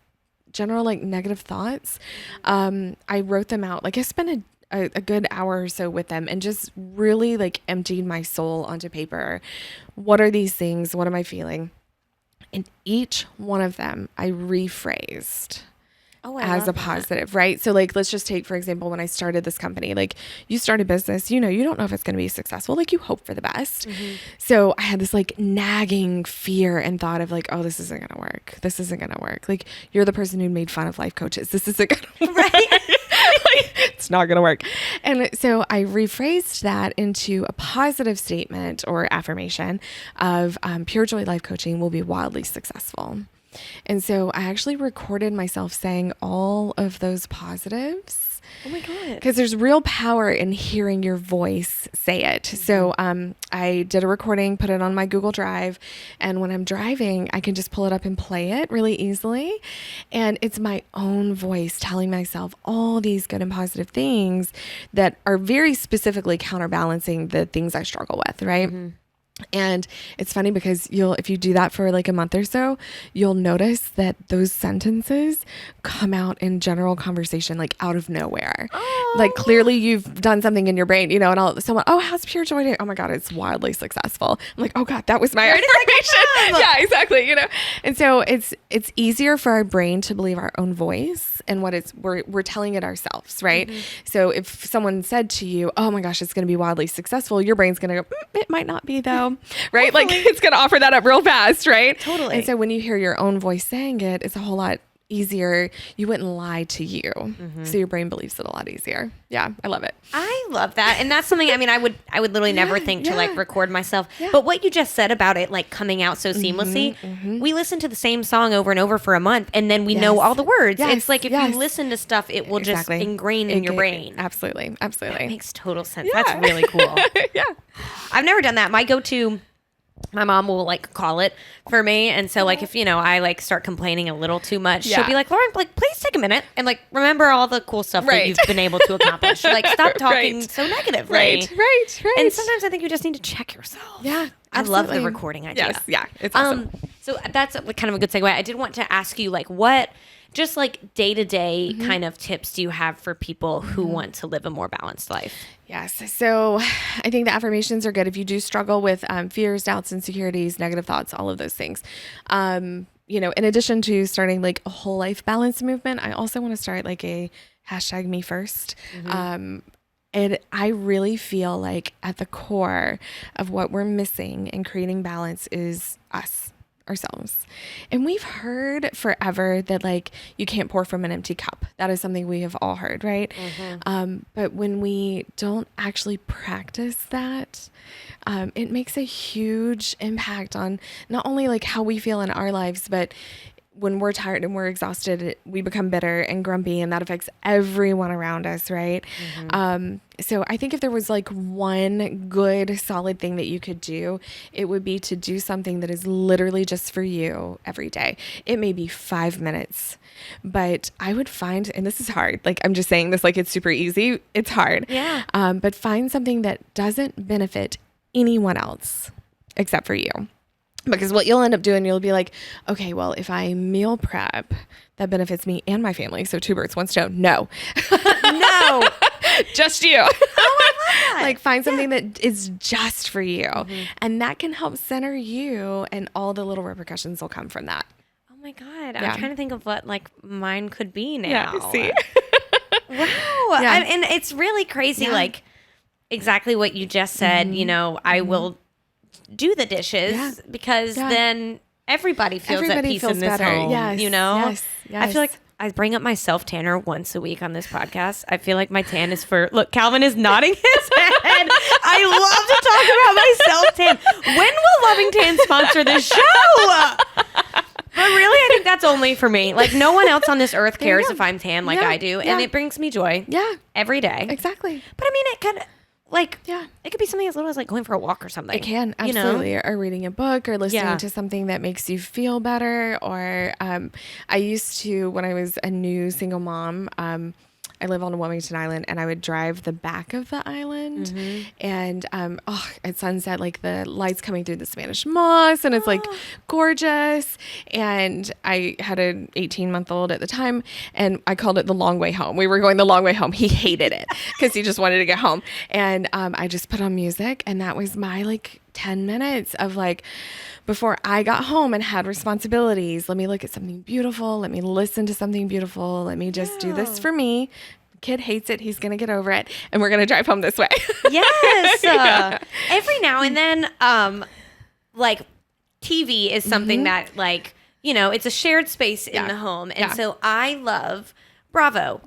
general like negative thoughts. I wrote them out. Like I spent a good hour or so with them and just really like emptied my soul onto paper. What are these things? What am I feeling? And each one of them I rephrased as a positive, right? So like, let's just take, for example, when I started this company, like you start a business, you don't know if it's going to be successful. Like you hope for the best. So I had this like nagging fear and thought of like, oh, this isn't going to work. This isn't going to work. Like you're the person who made fun of life coaches. This isn't going to work. Right? Like, it's not going to work. And so I rephrased that into a positive statement or affirmation of Pure Joy Life Coaching will be wildly successful. And so I actually recorded myself saying all of those positives. Oh my God. Because there's real power in hearing your voice say it. So I did a recording, put it on my Google Drive. And when I'm driving, I can just pull it up and play it really easily. And it's my own voice telling myself all these good and positive things that are very specifically counterbalancing the things I struggle with, right? And it's funny because if you do that for like a month or so, you'll notice that those sentences come out in general conversation, like out of nowhere. Oh. Like clearly you've done something in your brain, and someone, oh, how's Pure Joy doing? Oh my God, it's wildly successful. I'm like, oh God, that was my affirmation. Yeah, exactly. And so it's easier for our brain to believe our own voice and what we're telling it ourselves, right? So if someone said to you, oh my gosh, it's going to be wildly successful, your brain's going to go, it might not be though. Right? Like it's going to offer that up real fast, right? Totally. And so when you hear your own voice saying it, it's a whole lot easier. You wouldn't lie to you. So your brain believes it a lot easier. Yeah, I love it. I love that. And that's something, I mean, I would literally never think to like record myself. Yeah. But what you just said about it like coming out so seamlessly, we listen to the same song over and over for a month and then we know all the words. Yes. It's like if you listen to stuff, it will just ingrain in your brain. Absolutely. Absolutely. That makes total sense. That's really cool. Yeah. I've never done that. My go-to, my mom will like call it for me. And so like, if, I like start complaining a little too much, she'll be like, Lauren, like, please take a minute and like, remember all the cool stuff that you've been able to accomplish. Like, stop talking so negatively. Right. And sometimes I think you just need to check yourself. Yeah. I love the recording idea. Yes. Yeah. It's awesome. So that's kind of a good segue. I did want to ask you like what just like day-to-day kind of tips do you have for people who want to live a more balanced life? Yes. So I think the affirmations are good if you do struggle with fears, doubts, insecurities, negative thoughts, all of those things. in addition to starting like a whole life balance movement, I also want to start like a #me first. And I really feel like at the core of what we're missing in creating balance is us, ourselves. And we've heard forever that like you can't pour from an empty cup. That is something we have all heard, right? But when we don't actually practice that, it makes a huge impact on not only like how we feel in our lives, but when we're tired and we're exhausted, we become bitter and grumpy, and that affects everyone around us, right? So I think if there was like one good solid thing that you could do, it would be to do something that is literally just for you every day. It may be 5 minutes, but I would find, and this is hard, like I'm just saying this like it's super easy. It's hard. Yeah. But find something that doesn't benefit anyone else except for you. Because what you'll end up doing, you'll be like, okay, well, if I meal prep, that benefits me and my family. So 2 birds, 1 stone. No. No. Just you. Oh, I love that. Like find something that is just for you. And that can help center you, and all the little repercussions will come from that. Oh my God. Yeah. I'm trying to think of what like mine could be now. Yeah, see? Wow. Yeah. And it's really crazy. Yeah. Like exactly what you just said, I will do the dishes because then everybody feels at peace in this home, Yes. Yes. I feel like I bring up my self tanner once a week on this podcast. I feel like my tan is look, Calvin is nodding his head. I love to talk about my self tan. When will Loving Tan sponsor this show? But really, I think that's only for me. Like no one else on this earth cares if I'm tan like I do. And it brings me joy every day. Exactly. But I mean, it could it could be something as little as like going for a walk or something. It can, absolutely. Or reading a book or listening to something that makes you feel better. Or I used to, when I was a new single mom, I live on Wilmington Island, and I would drive the back of the island. And at sunset, like the lights coming through the Spanish moss, and it's like gorgeous. And I had an 18-month-old at the time, and I called it the long way home. We were going the long way home. He hated it because he just wanted to get home. And I just put on music, and that was my like 10 minutes of like, before I got home and had responsibilities, let me look at something beautiful. Let me listen to something beautiful. Let me just do this for me. Kid hates it. He's going to get over it. And we're going to drive home this way. Yes. Every now and then, like TV is something that like, it's a shared space in the home. And so I love Bravo.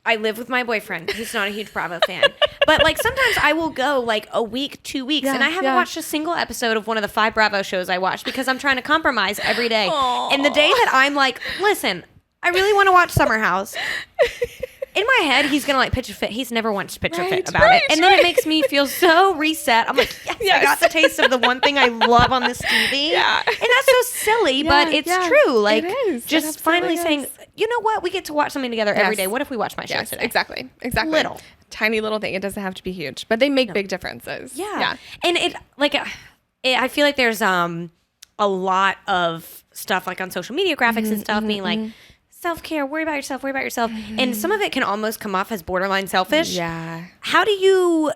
I live with my boyfriend who's not a huge Bravo fan. But like sometimes I will go like a week, 2 weeks, and I haven't watched a single episode of one of the 5 Bravo shows I watch because I'm trying to compromise every day. Aww. And the day that I'm like, listen, I really want to watch Summer House. In my head, he's going to like pitch a fit. He's never once pitched a fit about it. And then it makes me feel so reset. I'm like, yes, I got the taste of the one thing I love on this TV. And that's so silly, but it's true. Like just finally saying, you know what? We get to watch something together every day. What if we watch my show today? Exactly. Little. Tiny little thing. It doesn't have to be huge, but they make big differences. Yeah. And I feel like there's a lot of stuff like on social media graphics and stuff being like, self-care, worry about yourself. And some of it can almost come off as borderline selfish. Yeah. How do you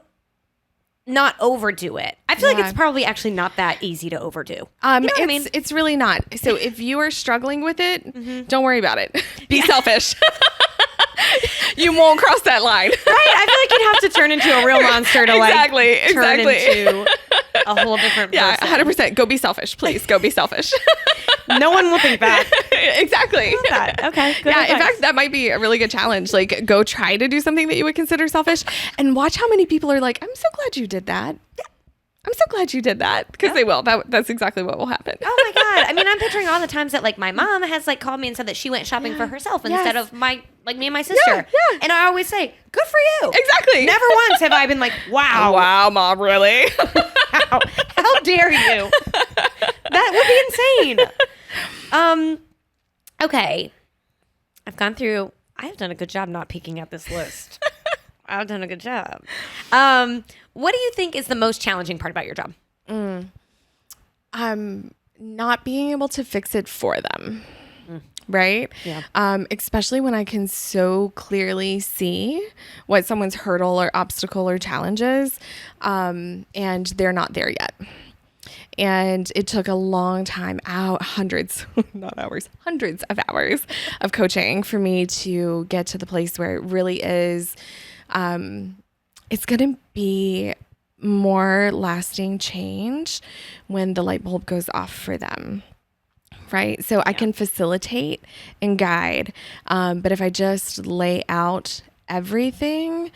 not overdo it? I feel like it's probably actually not that easy to overdo. You know what I mean? It's really not. So if you are struggling with it, don't worry about it. Be selfish. You won't cross that line. Right? I feel like you'd have to turn into a real monster to turn into a whole different person. 100%. Go be selfish, please. Go be selfish. No one will think that. Exactly. That. Okay. Good yeah. advice. In fact, that might be a really good challenge. Like, go try to do something that you would consider selfish, and watch how many people are like, "I'm so glad you did that." I'm so glad you did that, because they will. That's exactly what will happen. Oh my God. I mean, I'm picturing all the times that like my mom has like called me and said that she went shopping for herself instead of me and my sister. Yeah. And I always say, good for you. Exactly. Never once have I been like, wow. Wow, Mom, really? How dare you? That would be insane. Okay. I've gone through, I have done a good job not peeking at this list. I've done a good job. What do you think is the most challenging part about your job? Not being able to fix it for them. Right? Yeah. Especially when I can so clearly see what someone's hurdle or obstacle or challenge is, and they're not there yet. And it took a long time out, hundreds, not hours, hundreds of hours of coaching for me to get to the place where it really is, it's going to be more lasting change when the light bulb goes off for them. Right. So I can facilitate and guide. But if I just lay out everything,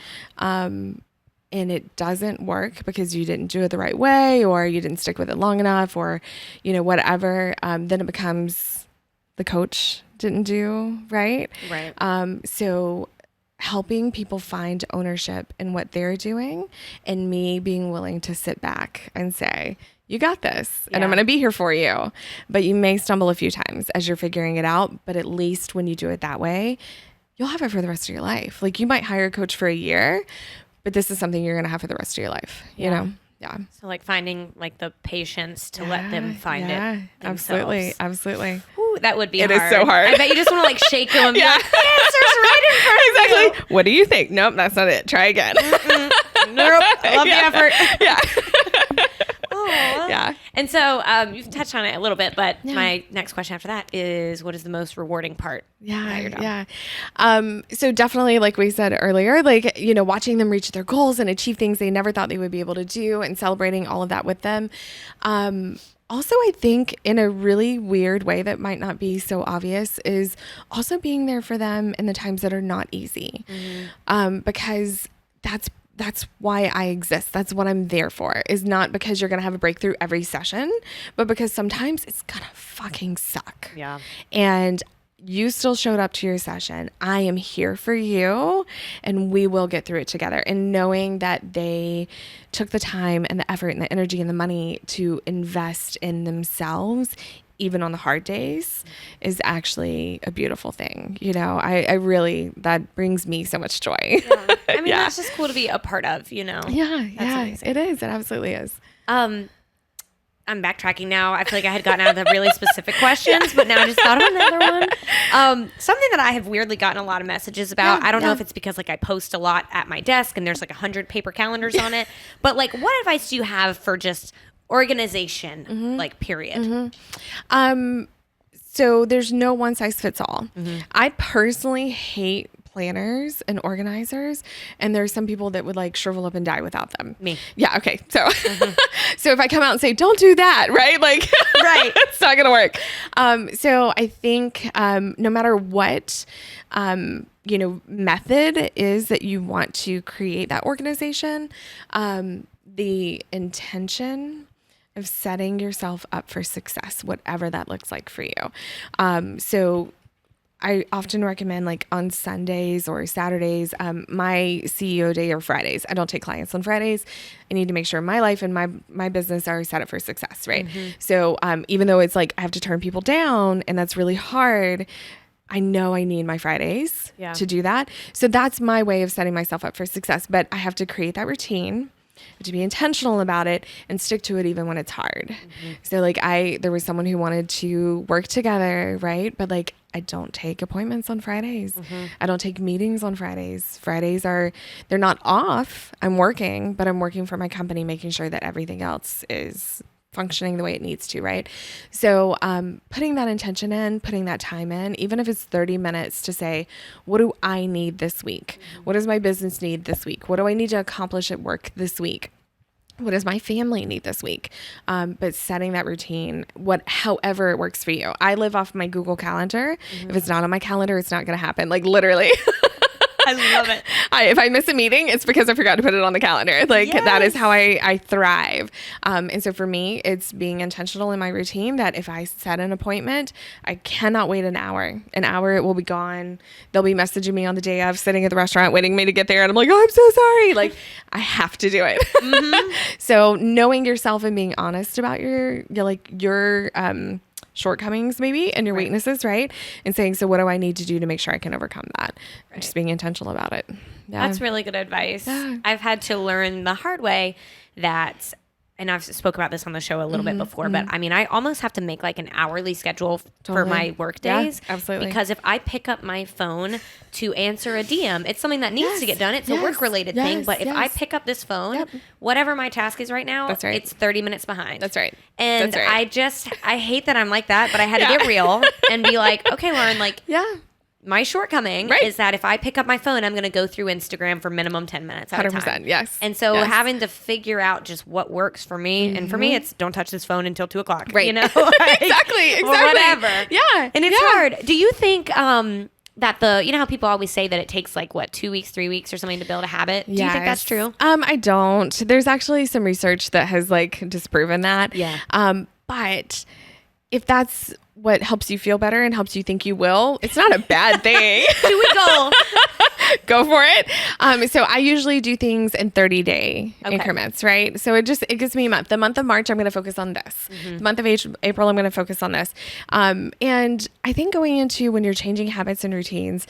and it doesn't work because you didn't do it the right way, or you didn't stick with it long enough, or, whatever, then it becomes the coach didn't do right. Right. So helping people find ownership in what they're doing, and me being willing to sit back and say, you got this, and I'm going to be here for you. But you may stumble a few times as you're figuring it out. But at least when you do it that way, you'll have it for the rest of your life. Like, you might hire a coach for a year, but this is something you're going to have for the rest of your life, you know? Yeah. So like finding like the patience to let them find it themselves. Absolutely. Ooh, that would be hard. It is so hard. I bet you just want to like shake them and be like, answer's right in front of you. Exactly. What do you think? Nope, that's not it. Try again. Nope. I love the effort. Yeah. Oh. Yeah. And so you've touched on it a little bit, but my next question after that is, what is the most rewarding part about your job? Yeah. So definitely, like we said earlier, like, watching them reach their goals and achieve things they never thought they would be able to do, and celebrating all of that with them. Also, I think in a really weird way that might not be so obvious is also being there for them in the times that are not easy. Because that's why I exist. That's what I'm there for, is not because you're going to have a breakthrough every session, but because sometimes it's going to fucking suck. Yeah. And you still showed up to your session. I am here for you, and we will get through it together. And knowing that they took the time and the effort and the energy and the money to invest in themselves, even on the hard days, is actually a beautiful thing. I really, that brings me so much joy. Yeah. I mean, that's just cool to be a part of, Yeah, amazing. it is. It absolutely is. I'm backtracking now. I feel like I had gotten out of the really specific questions, but now I just thought of another one. Something that I have weirdly gotten a lot of messages about. I don't know if it's because like I post a lot at my desk and there's like 100 paper calendars on it, but like, what advice do you have for just organization, like period? So there's no one size fits all. I personally hate planners and organizers, and there's some people that would like shrivel up and die without them. Me. Yeah. Okay. So, so if I come out and say, don't do that, right? Like, right. It's not going to work. So I think, no matter what, method is that you want to create that organization, the intention of setting yourself up for success, whatever that looks like for you. So I often recommend, like, on Sundays or Saturdays, my CEO day are Fridays. I don't take clients on Fridays. I need to make sure my life and my business are set up for success, right? So even though it's like I have to turn people down and that's really hard, I know I need my Fridays to do that. So that's my way of setting myself up for success. But I have to create that routine, to be intentional about it, and stick to it even when it's hard. So like there was someone who wanted to work together, right? But like, I don't take appointments on Fridays. I don't take meetings on Fridays. Fridays they're not off. I'm working, but I'm working for my company, making sure that everything else is functioning the way it needs to, right? So putting that intention in, putting that time in, even if it's 30 minutes, to say, what do I need this week? What does my business need this week? What do I need to accomplish at work this week? What does my family need this week? But setting that routine, however it works for you. I live off my Google Calendar. If it's not on my calendar, it's not going to happen. Like, literally. I love it. If I miss a meeting, it's because I forgot to put it on the calendar. Like, that is how I thrive. And so for me, it's being intentional in my routine, that if I set an appointment, I cannot wait an hour. An hour, it will be gone. They'll be messaging me on the day of, sitting at the restaurant waiting for me to get there. And I'm like, oh, I'm so sorry. Like, I have to do it. So knowing yourself and being honest about your shortcomings maybe and your weaknesses, right? And saying, so what do I need to do to make sure I can overcome that? Right. Just being intentional about it. That's really good advice. I've had to learn the hard way that and I've spoke about this on the show a little bit before, but I mean, I almost have to make like an hourly schedule for Totally. my work days. Yeah, absolutely. Because if I pick up my phone to answer a DM, it's something that needs to get done. It's a work related thing. But if I pick up this phone, whatever my task is right now, That's right. it's 30 minutes behind. That's right. And That's right. I hate that I'm like that, but I had to get real and be like, okay, Lauren, like, my shortcoming is that if I pick up my phone, I'm going to go through Instagram for minimum 10 minutes at a time. 100%, yes. And so having to figure out just what works for me, and for me, it's don't touch this phone until 2 o'clock. Right. You know? Like, exactly. or whatever. Yeah. And it's hard. Do you think that you know how people always say that it takes like, 2 weeks, 3 weeks or something to build a habit? Do you think that's true? I don't. There's actually some research that has like disproven that. Yeah. But if that's what helps you feel better and helps you think you will, it's not a bad thing. Do we go? Go for it. So I usually do things in 30-day increments, right? So it gives me a month. The month of March, I'm going to focus on this. The month of April, I'm going to focus on this. And I think going into when you're changing habits and routines,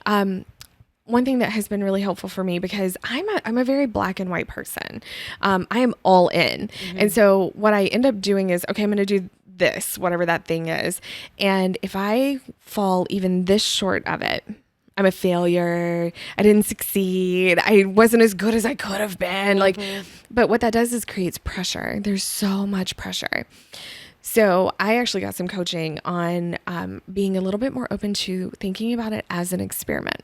one thing that has been really helpful for me, because I'm a very black and white person. I am all in. And so what I end up doing is, okay, I'm going to do this, whatever that thing is. And if I fall even this short of it, I'm a failure. I didn't succeed. I wasn't as good as I could have been. But what that does is creates pressure. There's so much pressure. So I actually got some coaching on being a little bit more open to thinking about it as an experiment.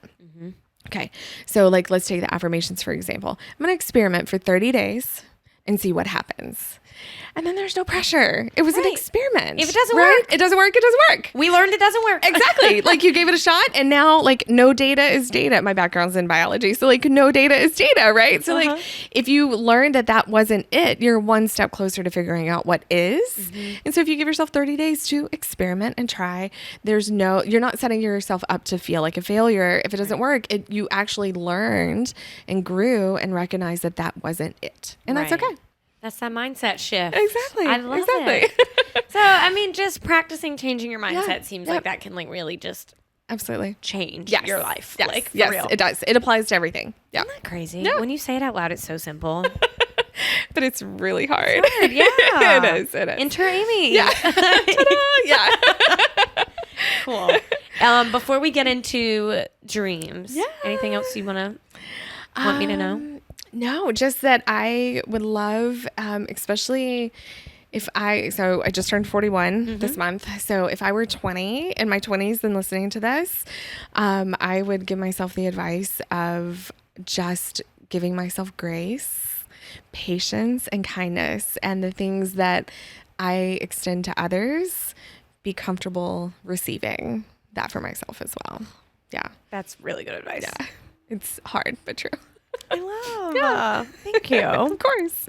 Okay. So like, let's take the affirmations, for example. I'm going to experiment for 30 days and see what happens. And then there's no pressure. It was an experiment. If it doesn't work, it doesn't work. It doesn't work. We learned it doesn't work. Exactly. Like you gave it a shot and now like no data is data. My background's in biology. So like no data is data, right? So like if you learned that wasn't it, you're one step closer to figuring out what is. And so if you give yourself 30 days to experiment and try, you're not setting yourself up to feel like a failure. If it doesn't work, you actually learned and grew and recognized that wasn't it. And that's okay. That's that mindset shift. Exactly. I love it. So, I mean, just practicing changing your mindset seems like that can like really just absolutely change your life. Yes. Like, for real. It does. It applies to everything. Yeah. Isn't that crazy? Yeah. When you say it out loud, it's so simple. But it's really hard. It's hard, yeah. It is. Enter Amy. Yeah. Ta-da! Yeah. Cool. Before we get into dreams, anything else you want me to know? No, just that I would love, especially I just turned 41 this month. So if I were 20 in my 20s and listening to this, I would give myself the advice of just giving myself grace, patience, and kindness, and the things that I extend to others, be comfortable receiving that for myself as well. Yeah. That's really good advice. Yeah. It's hard, but true. I love. Yeah. Thank you. Of course.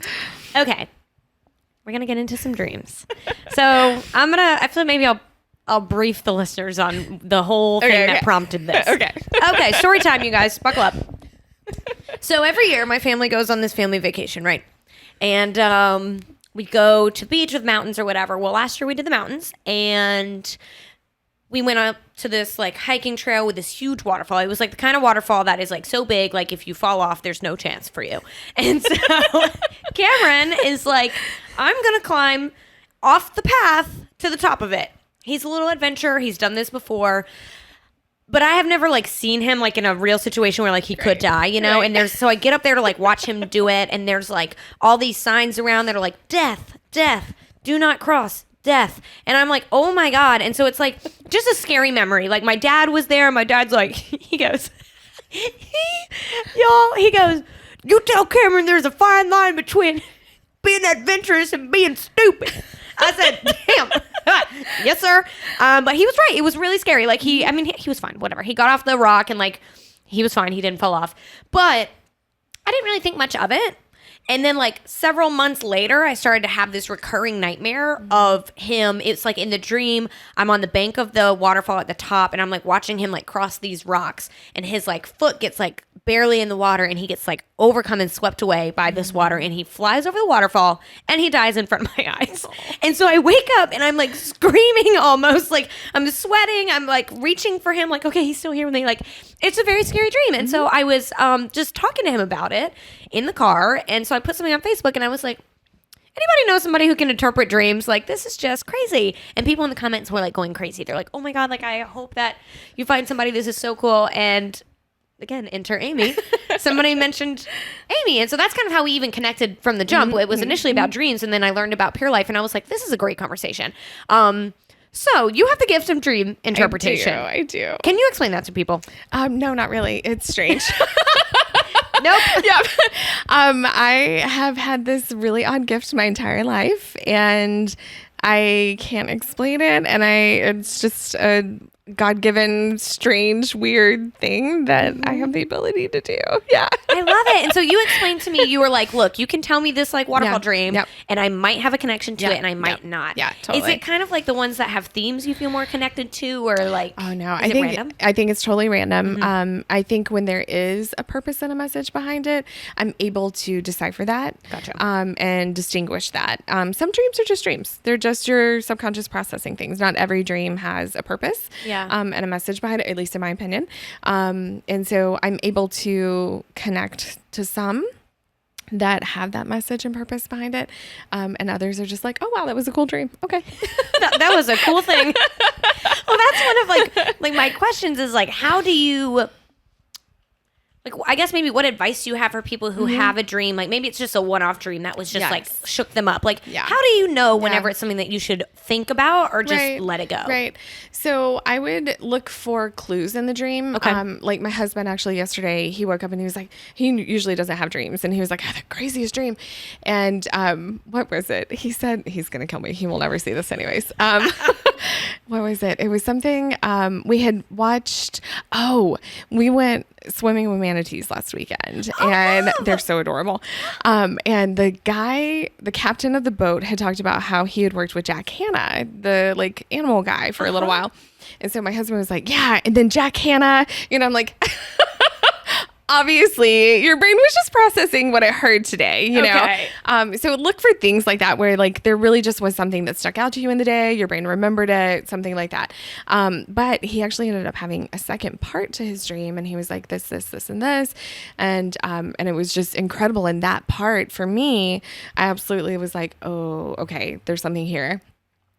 Okay. We're going to get into some dreams. So I feel like maybe I'll brief the listeners on the whole thing that prompted this. Okay. Story time, you guys. Buckle up. So every year my family goes on this family vacation, right? And we go to the beach with mountains or whatever. Well, last year we did the mountains and we went up to this like hiking trail with this huge waterfall. It was like the kind of waterfall that is like so big, like if you fall off, there's no chance for you. And so Cameron is like, I'm going to climb off the path to the top of it. He's a little adventurer. He's done this before. But I have never like seen him like in a real situation where like he could die, you know? And so I get up there to like watch him do it. And there's like all these signs around that are like death, death, do not cross, death. And I'm like, oh my God. And so it's like just a scary memory. Like my dad was there. And my dad's like, he goes, he goes, you tell Cameron there's a fine line between being adventurous and being stupid. I said, damn. Yes, sir. But he was right. It was really scary. Like he was fine. Whatever. He got off the rock and like he was fine. He didn't fall off. But I didn't really think much of it. And then like several months later, I started to have this recurring nightmare of him. It's like in the dream, I'm on the bank of the waterfall at the top and I'm like watching him like cross these rocks and his like foot gets like barely in the water and he gets like overcome and swept away by this water and he flies over the waterfall and he dies in front of my eyes. And so I wake up and I'm like screaming almost, like I'm sweating. I'm like reaching for him like, okay, he's still here with me. Like it's a very scary dream. And so I was just talking to him about it in the car. And so I put something on Facebook and I was like, anybody know somebody who can interpret dreams? Like, this is just crazy. And people in the comments were like going crazy. They're like, oh my God, like, I hope that you find somebody. This is so cool. And again, enter Amy. Somebody mentioned Amy. And so that's kind of how we even connected from the jump. It was initially about dreams. And then I learned about Pure Life. And I was like, this is a great conversation. So you have the gift of dream interpretation. I do. Can you explain that to people? No, not really. It's strange. Nope. Yeah. I have had this really odd gift my entire life, and I can't explain it. And it's just a God-given, strange, weird thing that I have the ability to do. Yeah. I love it. And so you explained to me, you were like, look, you can tell me this like waterfall dream and I might have a connection to it and I might not. Yeah, totally. Is it kind of like the ones that have themes you feel more connected to, or like, oh no, I think it's totally random. I think when there is a purpose and a message behind it, I'm able to decipher that. Gotcha. And distinguish that. Some dreams are just dreams. They're just your subconscious processing things. Not every dream has a purpose. Yeah. And a message behind it, at least in my opinion. And so I'm able to connect to some that have that message and purpose behind it. And others are just like, oh, wow, that was a cool dream. Okay. that was a cool thing. Well, that's one of like my questions is like, how do you, like, I guess maybe what advice you have for people who have a dream? Like maybe it's just a one-off dream that was just like shook them up. Like, how do you know whenever it's something that you should think about or just let it go? Right. So I would look for clues in the dream. Okay. Like my husband actually yesterday, he woke up and he was like, he usually doesn't have dreams. And he was like, I had the craziest dream. And what was it? He said, he's going to kill me. He will never see this anyways. What was it? It was something we had watched. Oh, we went swimming with manatees last weekend and they're so adorable. And the captain of the boat had talked about how he had worked with Jack Hanna, the like animal guy for a little while. And so my husband was like, yeah. And then Jack Hanna, I'm like, obviously your brain was just processing what it heard today, know? So look for things like that where like there really just was something that stuck out to you in the day. Your brain remembered it, something like that. But he actually ended up having a second part to his dream. And he was like, this, and this. And it was just incredible. And that part for me, I absolutely was like, oh, okay, there's something here.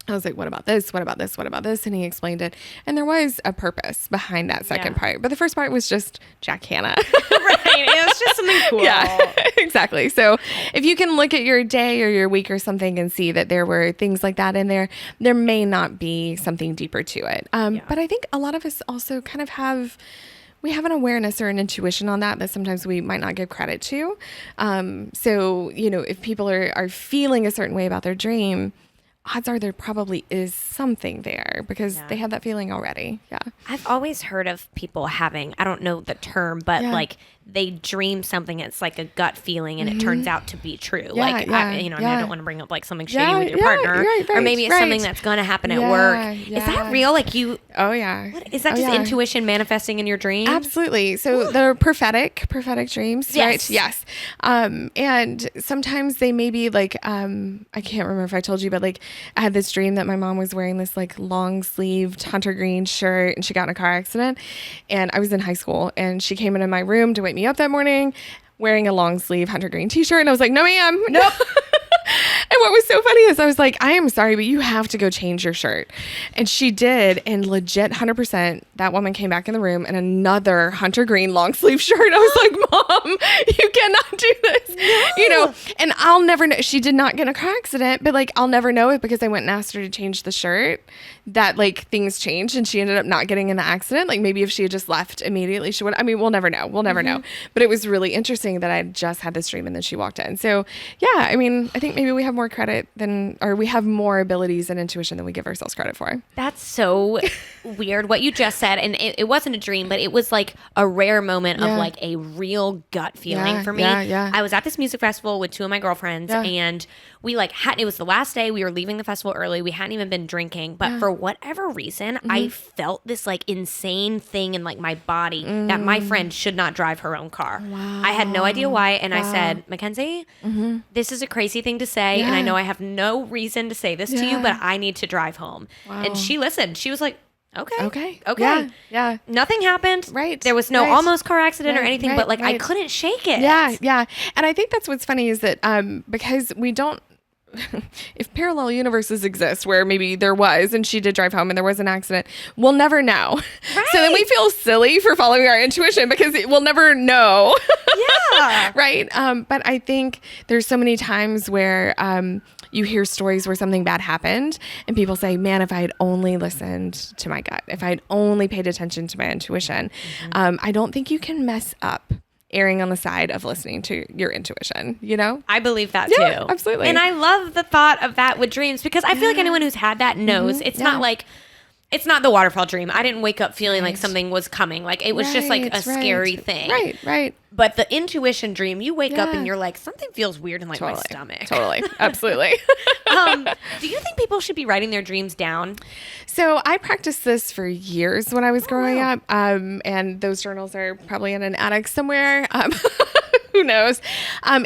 I was like, what about this? What about this? What about this? And he explained it. And there was a purpose behind that second part. But the first part was just Jack Hanna. Right. It was just something cool. Yeah, exactly. So if you can look at your day or your week or something and see that there were things like that in there, there may not be something deeper to it. But I think a lot of us also kind of we have an awareness or an intuition on that sometimes we might not give credit to. So, if people are feeling a certain way about their dream, odds are there probably is something there because they have that feeling already. Yeah. I've always heard of people having, I don't know the term, but like they dream something. It's like a gut feeling and it turns out to be true. I don't want to bring up like something shady with your partner or maybe it's something that's going to happen at work. Is that real? Like oh yeah. Is that just intuition manifesting in your dream? Absolutely. So they're prophetic dreams, right? Yes. And sometimes they may be like, I can't remember if I told you, but like I had this dream that my mom was wearing this like long sleeved hunter green shirt and she got in a car accident and I was in high school and she came into my room to wake me up that morning wearing a long sleeve hunter green t-shirt and I was like, no ma'am, nope. And what was so funny is I was like, I am sorry, but you have to go change your shirt. And she did. And legit 100%, that woman came back in the room in another hunter green long sleeve shirt. I was like, Mom, you cannot do this. No. And I'll never know. She did not get in a car accident, but like, I'll never know it because I went and asked her to change the shirt that like things changed and she ended up not getting in the accident. Like maybe if she had just left immediately, she would, we'll never know. We'll never know. But it was really interesting that I just had this dream and then she walked in. So yeah, I think maybe we have more credit or we have more abilities and intuition than we give ourselves credit for. That's so weird what you just said. And it wasn't a dream, but it was like a rare moment of like a real gut feeling for me. Yeah. I was at this music festival with two of my girlfriends and we like it was the last day. We were leaving the festival early. We hadn't even been drinking, but for whatever reason, I felt this like insane thing in like my body that my friend should not drive her own car. Wow. I had no idea why. And I said, Mackenzie, this is a crazy thing to say. And I know I have no reason to say this to you, but I need to drive home. Wow. And she listened. She was like, okay. Yeah. Nothing happened. Right. There was no almost car accident or anything, but like I couldn't shake it. Yeah. And I think that's what's funny is that because we don't if parallel universes exist where maybe there was, and she did drive home and there was an accident, we'll never know. Right. So then we feel silly for following our intuition because we'll never know. Yeah. Right. But I think there's so many times where you hear stories where something bad happened and people say, man, if I had only listened to my gut, if I had only paid attention to my intuition, I don't think you can mess up erring on the side of listening to your intuition, you know? I believe that Yeah, too. absolutely. And I love the thought of that with dreams because I feel like anyone who's had that knows it's not like, it's not the waterfall dream. I didn't wake up feeling like something was coming. Like it was just like a scary thing. Right. But the intuition dream, you wake up Yeah. and you're like, something feels weird in like my stomach. Totally. Absolutely. Do you think people should be writing their dreams down? So I practiced this for years when I was growing up. And those journals are probably in an attic somewhere. Who knows?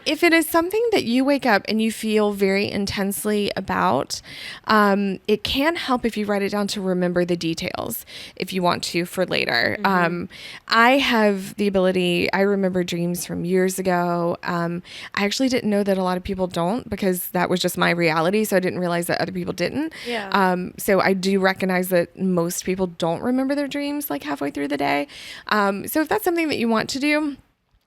If it is something that you wake up and you feel very intensely about, it can help if you write it down to remember the details if you want to for later. I have the ability, I remember dreams from years ago. I actually didn't know that a lot of people don't because that was just my reality. So I didn't realize that other people didn't. Yeah. So I do recognize that most people don't remember their dreams like halfway through the day. So if that's something that you want to do,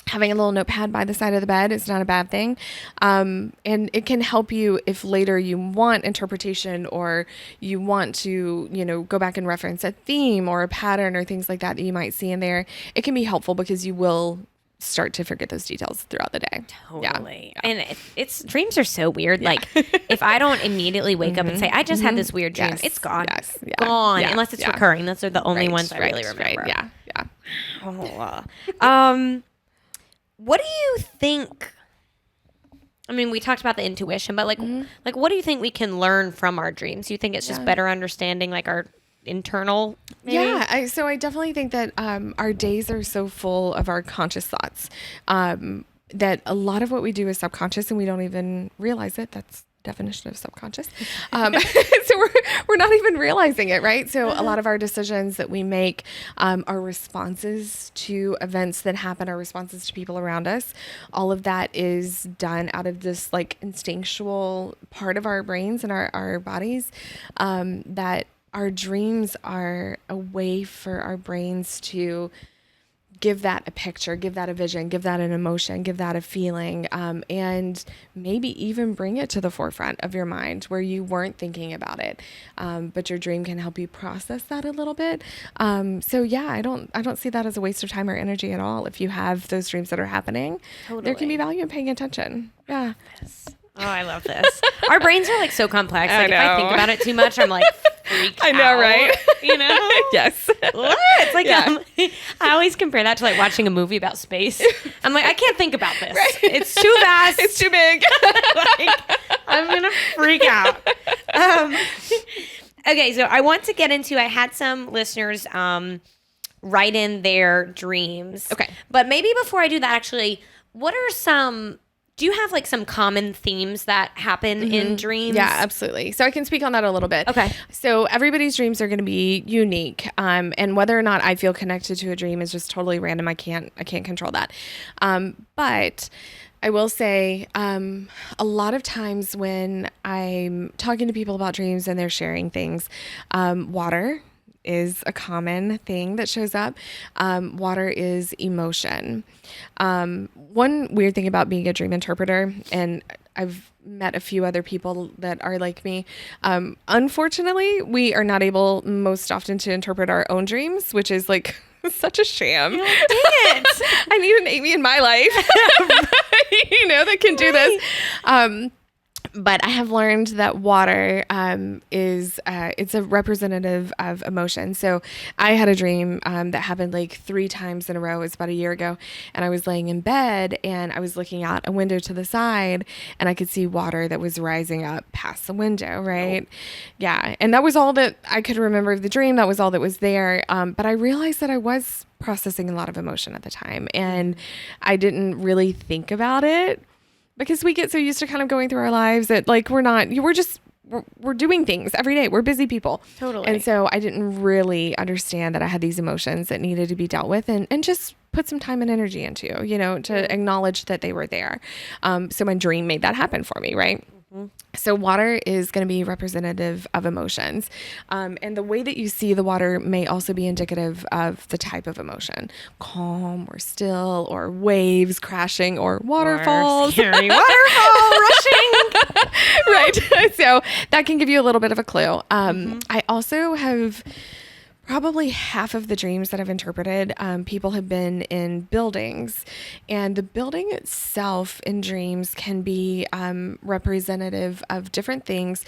having a little notepad by the side of the bed is not a bad thing. And it can help you if later you want interpretation or you want to, go back and reference a theme or a pattern or things like that you might see in there. It can be helpful because you will start to forget those details throughout the day. Totally. Yeah. And it's dreams are so weird. Yeah. Like if I don't immediately wake up and say, I just had this weird dream, it's gone. Yes. Yeah. Gone. Yeah. Unless it's recurring. Those are the only ones I really remember. Right. Yeah. Oh, what do you think? I mean, we talked about the intuition, but like what do you think we can learn from our dreams? Do you think it's just better understanding like our internal? Maybe? Yeah. So I definitely think that our days are so full of our conscious thoughts that a lot of what we do is subconscious and we don't even realize it. That's definition of subconscious. So we're not even realizing it, right? So a lot of our decisions that we make are responses to events that happen, are responses to people around us. All of that is done out of this like instinctual part of our brains and our bodies that our dreams are a way for our brains to give that a picture, give that a vision, give that an emotion, give that a feeling, and maybe even bring it to the forefront of your mind where you weren't thinking about it. But your dream can help you process that a little bit. So yeah, I don't see that as a waste of time or energy at all. If you have those dreams that are happening, there can be value in paying attention. Yeah. Yes. Oh, I love this. Our brains are like so complex. Like if I think about it too much, I'm like freaked out. I know, right? Yes. What? It's like I always compare that to like watching a movie about space. I'm like, I can't think about this. Right. It's too vast. It's too big. Like, I'm gonna freak out. Okay, so I want to get into. I had some listeners write in their dreams. Okay, but maybe before I do that, actually, what are some? Do you have like some common themes that happen in dreams? Yeah, absolutely. So I can speak on that a little bit. Okay. So everybody's dreams are going to be unique. And whether or not I feel connected to a dream is just totally random. I can't control that. But I will say a lot of times when I'm talking to people about dreams and they're sharing things, water is a common thing that shows up. Water is emotion. One weird thing about being a dream interpreter, and I've met a few other people that are like me. Unfortunately, we are not able most often to interpret our own dreams, which is like such a sham. Dang it. I need an Amy in my life, that can do this. But I have learned that water is it's a representative of emotion. So I had a dream that happened like 3 times in a row. It was about a year ago. And I was laying in bed and I was looking out a window to the side and I could see water that was rising up past the window, right? Oh. Yeah. And that was all that I could remember of the dream. That was all that was there. But I realized that I was processing a lot of emotion at the time and I didn't really think about it. Because we get so used to kind of going through our lives that like we're doing things every day. We're busy people. Totally. And so I didn't really understand that I had these emotions that needed to be dealt with and just put some time and energy into, to acknowledge that they were there. So my dream made that happen for me, right? So water is going to be representative of emotions. And the way that you see the water may also be indicative of the type of emotion: calm or still, or waves crashing, or waterfalls. Or scary waterfall rushing. Right. So that can give you a little bit of a clue. I also have probably half of the dreams that I've interpreted, people have been in buildings, and the building itself in dreams can be representative of different things,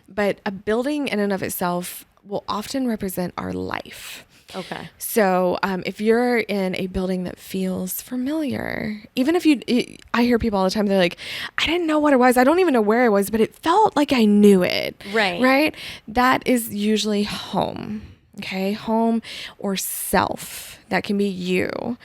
but a building in and of itself will often represent our life. Okay. So if you're in a building that feels familiar, even if I hear people all the time, they're like, I didn't know what it was. I don't even know where I was, but it felt like I knew it. Right. Right. That is usually home. Okay. Home or self. That can be you.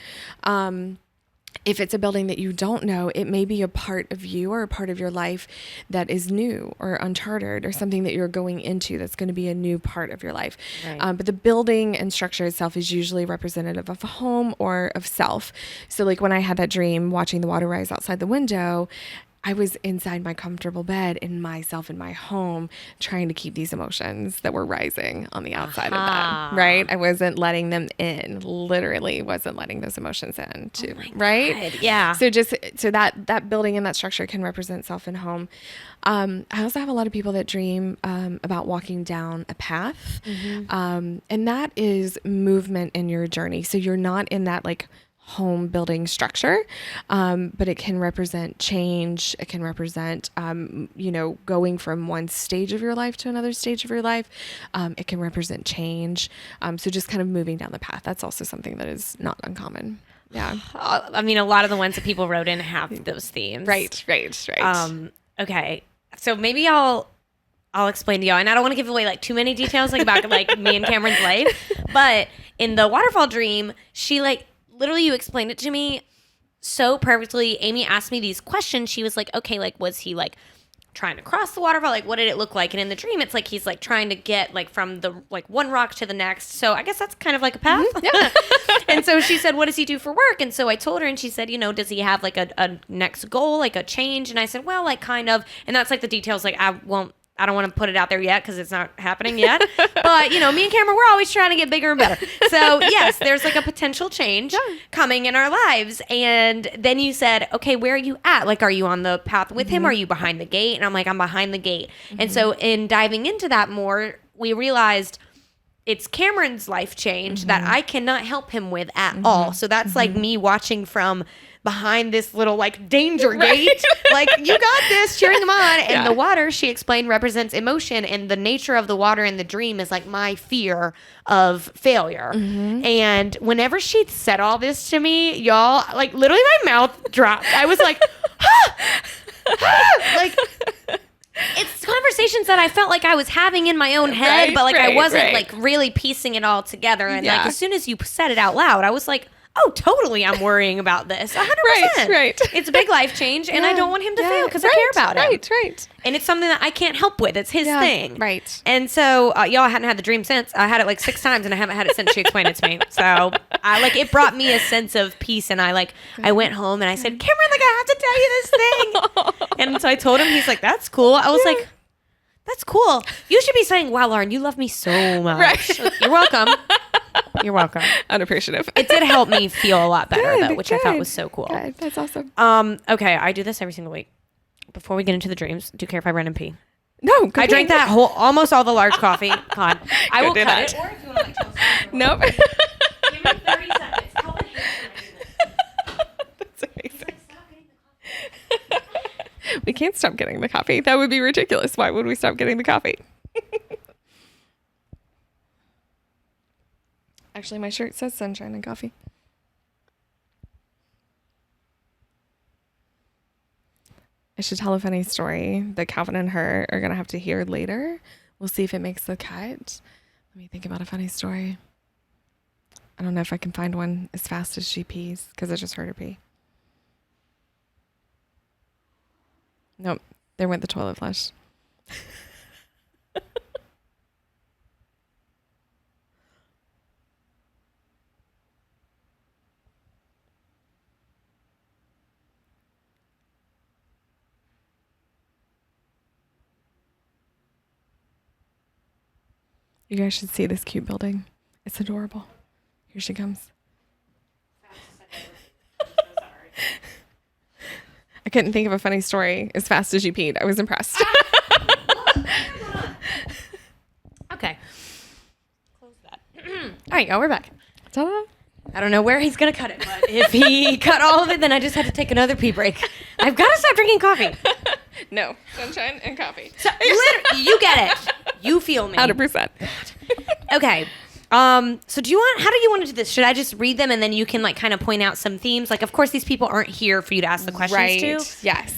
If it's a building that you don't know, it may be a part of you or a part of your life that is new or uncharted, or something that you're going into that's going to be a new part of your life. Right. But the building and structure itself is usually representative of a home or of self. So like when I had that dream watching the water rise outside the window, I was inside my comfortable bed in myself in my home, trying to keep these emotions that were rising on the outside of that, right? I wasn't letting them in, literally wasn't letting those emotions in too, right? God, yeah. So that building and that structure can represent self and home. I also have a lot of people that dream about walking down a path, and that is movement in your journey. So you're not in that like home building structure, but it can represent change. It can represent, going from one stage of your life to another stage of your life. It can represent change. So just kind of moving down the path. That's also something that is not uncommon. Yeah. I mean, a lot of the ones that people wrote in have those themes. Right. Okay. So maybe I'll explain to y'all, and I don't want to give away like too many details like about like me and Cameron's life, but in the waterfall dream, she like literally, you explained it to me so perfectly. Amy asked me these questions. She was like, okay, like, was he like trying to cross the waterfall? Like, what did it look like? And in the dream, it's like he's like trying to get like from the like one rock to the next. So I guess that's kind of like a path. Yeah. And so she said, what does he do for work? And so I told her, and she said, does he have like a next goal, like a change? And I said, well, like kind of. And that's like the details. Like I don't want to put it out there yet because it's not happening yet. But, me and Cameron, we're always trying to get bigger and better. So, yes, there's like a potential change coming in our lives. And then you said, okay, where are you at? Like, are you on the path with him? Or are you behind the gate? And I'm like, I'm behind the gate. And so in diving into that more, we realized it's Cameron's life change that I cannot help him with at all. So that's like me watching from behind this little like danger gate, like, you got this, cheering him on. And the water, she explained, represents emotion, and the nature of the water in the dream is like my fear of failure. And whenever she said all this to me, y'all, like literally my mouth dropped. I was like, like, it's conversations that I felt like I was having in my own head, but like I wasn't like really piecing it all together. And like as soon as you said it out loud, I was like, oh, totally, I'm worrying about this. 100%. Right. It's a big life change, and I don't want him to fail because I care about him. Right. And it's something that I can't help with. It's his thing. Right. And so, y'all, I hadn't had the dream since. I had it like 6 times, and I haven't had it since she explained it to me. So, it brought me a sense of peace, and I went home, and I said, Cameron, like, I have to tell you this thing. And so I told him, he's like, that's cool. I was like, that's cool. You should be saying, wow, Lauren, you love me so much. Right. You're welcome. You're welcome. Unappreciative. It did help me feel a lot better, though, which I thought was so cool. Good. That's awesome. Okay, I do this every single week. Before we get into the dreams, do you care if I run and pee? No, go I ahead. drank that almost all the large coffee. God, I will do cut that. it. Or if you want to like tell us. Nope. Give me 30 seconds. Tell me That's amazing. We can't stop getting the coffee. That would be ridiculous. Why would we stop getting the coffee? Actually, my shirt says sunshine and coffee. I should tell a funny story that Calvin and her are going to have to hear later. We'll see if it makes the cut. Let me think about a funny story. I don't know if I can find one as fast as she pees because I just heard her pee. Nope. There went the toilet flush. You guys should see this cute building. It's adorable. Here she comes. I couldn't think of a funny story as fast as you peed. I was impressed. Okay. Close that. All right, y'all, we're back. Ta-da. I don't know where he's going to cut it, but if he cut all of it, then I just had to take another pee break. I've got to stop drinking coffee. No, sunshine and coffee. So, literally, you get it. You feel me. 100%. Okay. So how do you want to do this? Should I just read them and then you can like kind of point out some themes? Like, of course, these people aren't here for you to ask the questions to. Yes.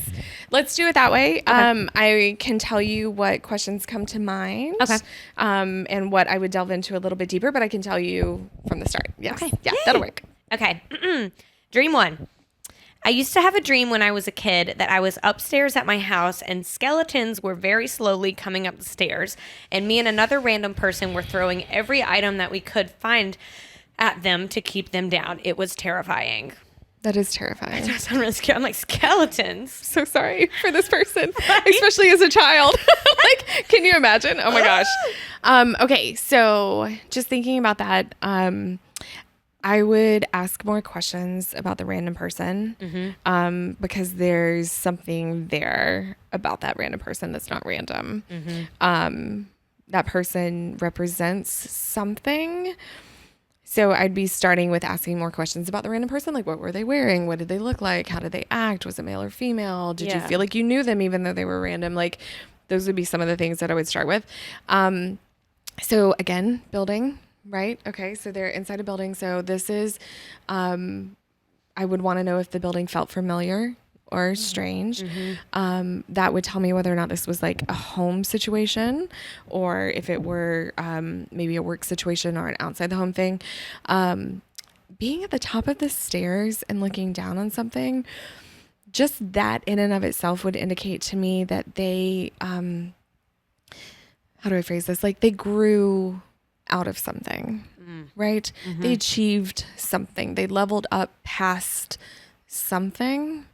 Let's do it that way. Okay. I can tell you what questions come to mind. Okay. And what I would delve into a little bit deeper, but I can tell you from the start. Yes. Okay. Yeah, Yay. that'll work. Okay. Dream 1. I used to have a dream when I was a kid that I was upstairs at my house and skeletons were very slowly coming up the stairs, and me and another random person were throwing every item that we could find at them to keep them down. It was terrifying. That is terrifying. I sound really scared. I'm like, skeletons? So sorry for this person, especially as a child. Like, can you imagine? Oh my gosh. Okay, so just thinking about that, I would ask more questions about the random person, because there's something there about that random person that's not random. That person represents something. So I'd be starting with asking more questions about the random person, like what were they wearing? What did they look like? How did they act? Was it male or female? Did you feel like you knew them even though they were random? Like those would be some of the things that I would start with. So again, building. Right. Okay. So they're inside a building. So this is, I would want to know if the building felt familiar or strange. That would tell me whether or not this was like a home situation or if it were maybe a work situation or an outside the home thing. Being at the top of the stairs and looking down on something, just that in and of itself would indicate to me that they, how do I phrase this? Like they grew out of something, right? They achieved something. They leveled up past something.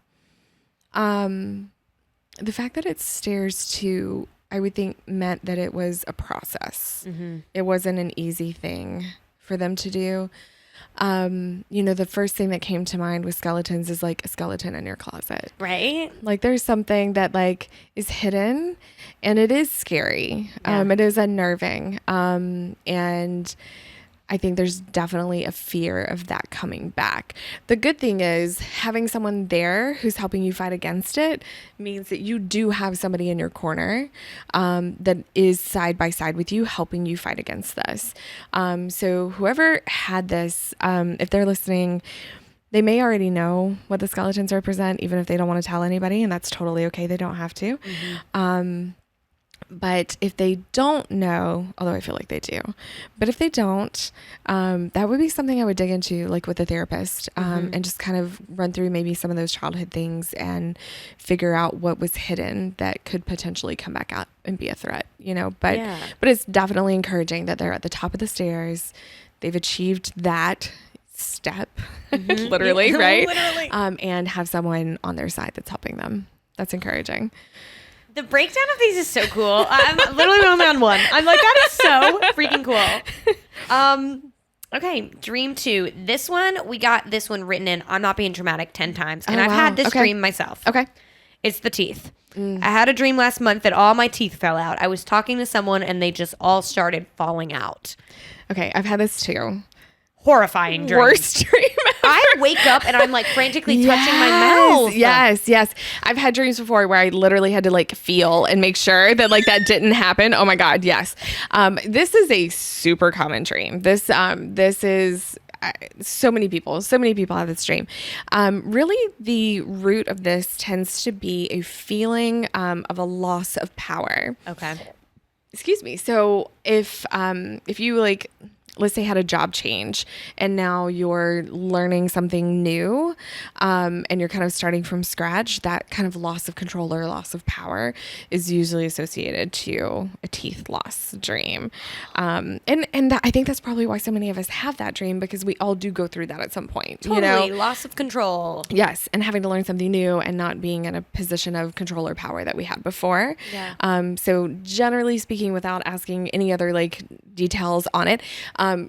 The fact that it stairs to, I would think meant that it was a process. It wasn't an easy thing for them to do. The first thing that came to mind with skeletons is like a skeleton in your closet. Right. Like there's something that like is hidden and it is scary. It is unnerving. And I think there's definitely a fear of that coming back. The good thing is having someone there who's helping you fight against it means that you do have somebody in your corner that is side by side with you, helping you fight against this. So whoever had this, if they're listening, they may already know what the skeletons represent, even if they don't want to tell anybody, and that's totally okay. They don't have to. But if they don't know, although I feel like they do, but if they don't, that would be something I would dig into, like with a therapist, and just kind of run through maybe some of those childhood things and figure out what was hidden that could potentially come back out and be a threat, but it's definitely encouraging that they're at the top of the stairs. They've achieved that step, literally, right? Literally. And have someone on their side that's helping them. That's encouraging. The breakdown of these is so cool. I'm literally only on one. I'm like, that is so freaking cool. Okay, dream 2. This one, we got this one written in, I'm not being dramatic, 10 times. And I've had this dream myself. Okay. It's the teeth. I had a dream last month that all my teeth fell out. I was talking to someone and they just all started falling out. Okay, I've had this too. Horrifying dream. Worst dream ever. I wake up and I'm like frantically touching my mouth. Yes. I've had dreams before where I literally had to like feel and make sure that like that didn't happen. Oh my God, yes. This is a super common dream. This is so many people have this dream. Really, the root of this tends to be a feeling of a loss of power. Okay. Excuse me. So if you like, let's say, had a job change and now you're learning something new, and you're kind of starting from scratch, that kind of loss of control or loss of power is usually associated to a teeth loss dream. I think that's probably why so many of us have that dream, because we all do go through that at some point. Totally. Loss of control. Yes. And having to learn something new and not being in a position of control or power that we had before. Yeah. So generally speaking, without asking any other like details on it.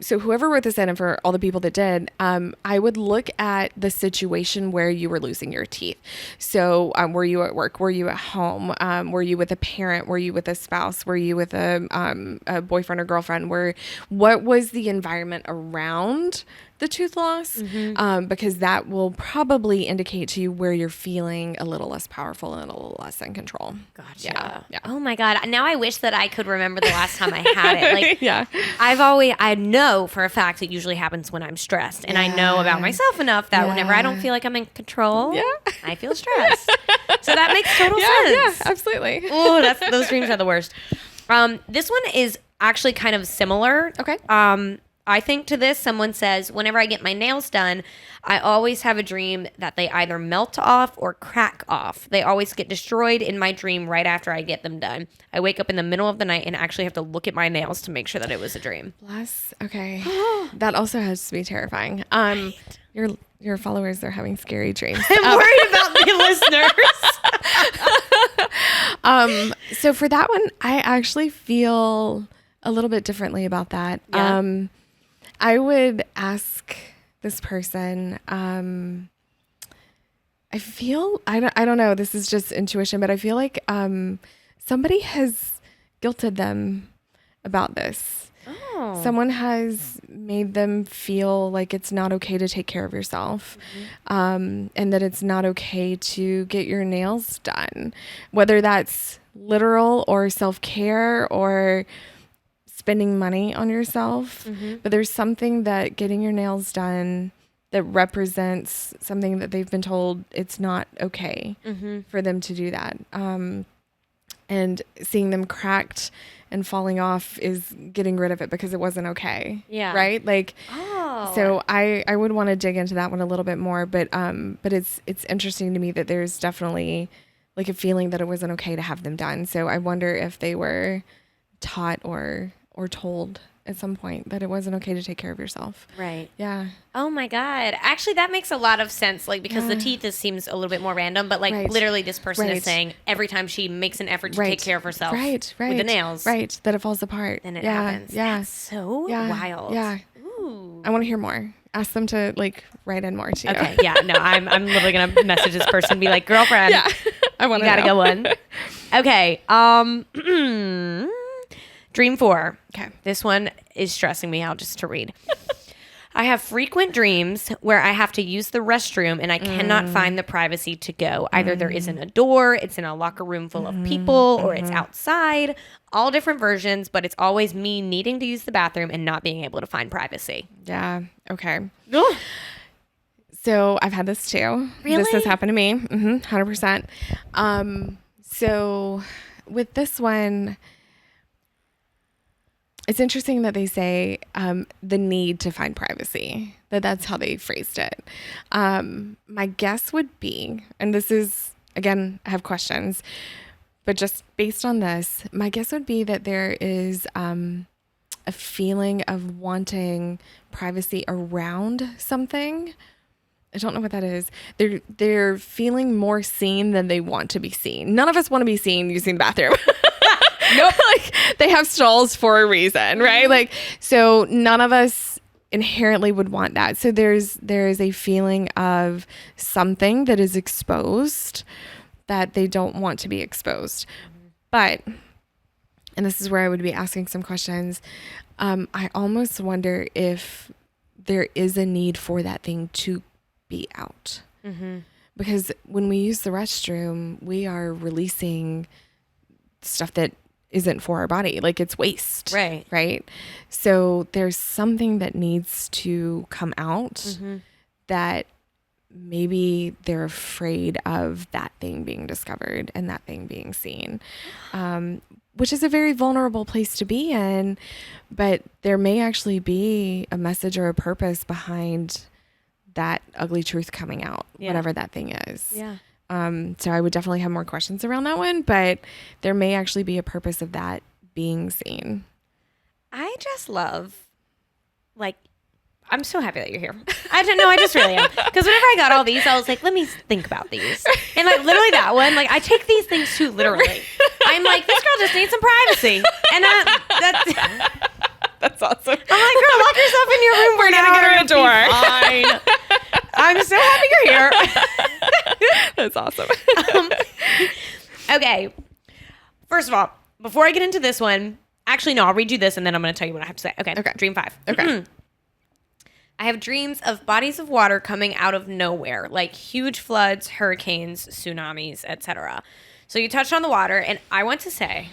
So whoever wrote this in, and for all the people that did, I would look at the situation where you were losing your teeth. So were you at work? Were you at home? Were you with a parent? Were you with a spouse? Were you with a boyfriend or girlfriend? What was the environment around the tooth loss? Because that will probably indicate to you where you're feeling a little less powerful and a little less in control. Gotcha. Yeah. Oh my God. Now I wish that I could remember the last time I had it. Like, Yeah. I know for a fact it usually happens when I'm stressed. And I know about myself enough that whenever I don't Yeah. feel like I'm in control, Yeah. I feel stressed. So that makes total sense. Yeah, absolutely. Oh, those dreams are the worst. This one is actually kind of similar. Okay. I think to this, someone says, whenever I get my nails done, I always have a dream that they either melt off or crack off. They always get destroyed in my dream right after I get them done. I wake up in the middle of the night and actually have to look at my nails to make sure that it was a dream. Bless. Okay. That also has to be terrifying. Your followers are having scary dreams. I'm worried about the listeners. So for that one, I actually feel a little bit differently about that. Yeah. I would ask this person, I don't know, this is just intuition, but I feel like somebody has guilted them about this. Oh. Someone has made them feel like it's not okay to take care of yourself, and that it's not okay to get your nails done, whether that's literal or self-care or spending money on yourself. But there's something that getting your nails done that represents something that they've been told it's not okay for them to do that. And seeing them cracked and falling off is getting rid of it because it wasn't okay. Yeah. Right? Like, Oh. so I would want to dig into that one a little bit more, but it's interesting to me that there's definitely like a feeling that it wasn't okay to have them done. So I wonder if they were taught or told at some point that it wasn't okay to take care of yourself. Right. Yeah. Oh my God. Actually, that makes a lot of sense. Like, because the teeth seems a little bit more random, but like Right. literally this person Right. is saying every time she makes an effort to Right. take care of herself Right. with the nails, Right. That it falls apart. then it Yeah. happens. Yeah. That's so Yeah. wild. Yeah. Ooh. I want to hear more. Ask them to like write in more too. Okay. Yeah. No, I'm literally going to message this person and be like, girlfriend, Yeah. I want you to got to go one. Okay. Dream 4. Okay. This one is stressing me out just to read. I have frequent dreams where I have to use the restroom and I cannot find the privacy to go. Either there isn't a door, it's in a locker room full of people, or it's outside. All different versions, but it's always me needing to use the bathroom and not being able to find privacy. Yeah. Okay. So I've had this too. Really? This has happened to me. 100%. So with this one, it's interesting that they say the need to find privacy, that's how they phrased it. My guess would be, and this is, again, I have questions, but just based on this, my guess would be that there is a feeling of wanting privacy around something. I don't know what that is. They're feeling more seen than they want to be seen. None of us want to be seen using the bathroom. Nope. Like they have stalls for a reason, right? Like, so none of us inherently would want that. So there is a feeling of something that is exposed that they don't want to be exposed. But, and this is where I would be asking some questions. I almost wonder if there is a need for that thing to be out. Because when we use the restroom, we are releasing stuff that isn't for our body. Like it's waste. Right. Right. So there's something that needs to come out that maybe they're afraid of that thing being discovered and that thing being seen. which is a very vulnerable place to be in, but there may actually be a message or a purpose behind that ugly truth coming out, whatever that thing is. Yeah. So I would definitely have more questions around that one, but there may actually be a purpose of that being seen. I just love, like, I'm so happy that you're here. I don't know. I just really am. Because whenever I got all these, I was like, let me think about these. And like literally that one, like I take these things too literally. I'm like, this girl just needs some privacy. And that's awesome. I'm like, girl, lock yourself in your room. We're gonna get her a door. Fine. I'm so happy you're here. That's awesome. Okay. First of all, before I get into this one, actually, no, I'll read you this and then I'm going to tell you what I have to say. Okay. Dream 5. Okay. I have dreams of bodies of water coming out of nowhere, like huge floods, hurricanes, tsunamis, etc. So you touched on the water, and I want to say,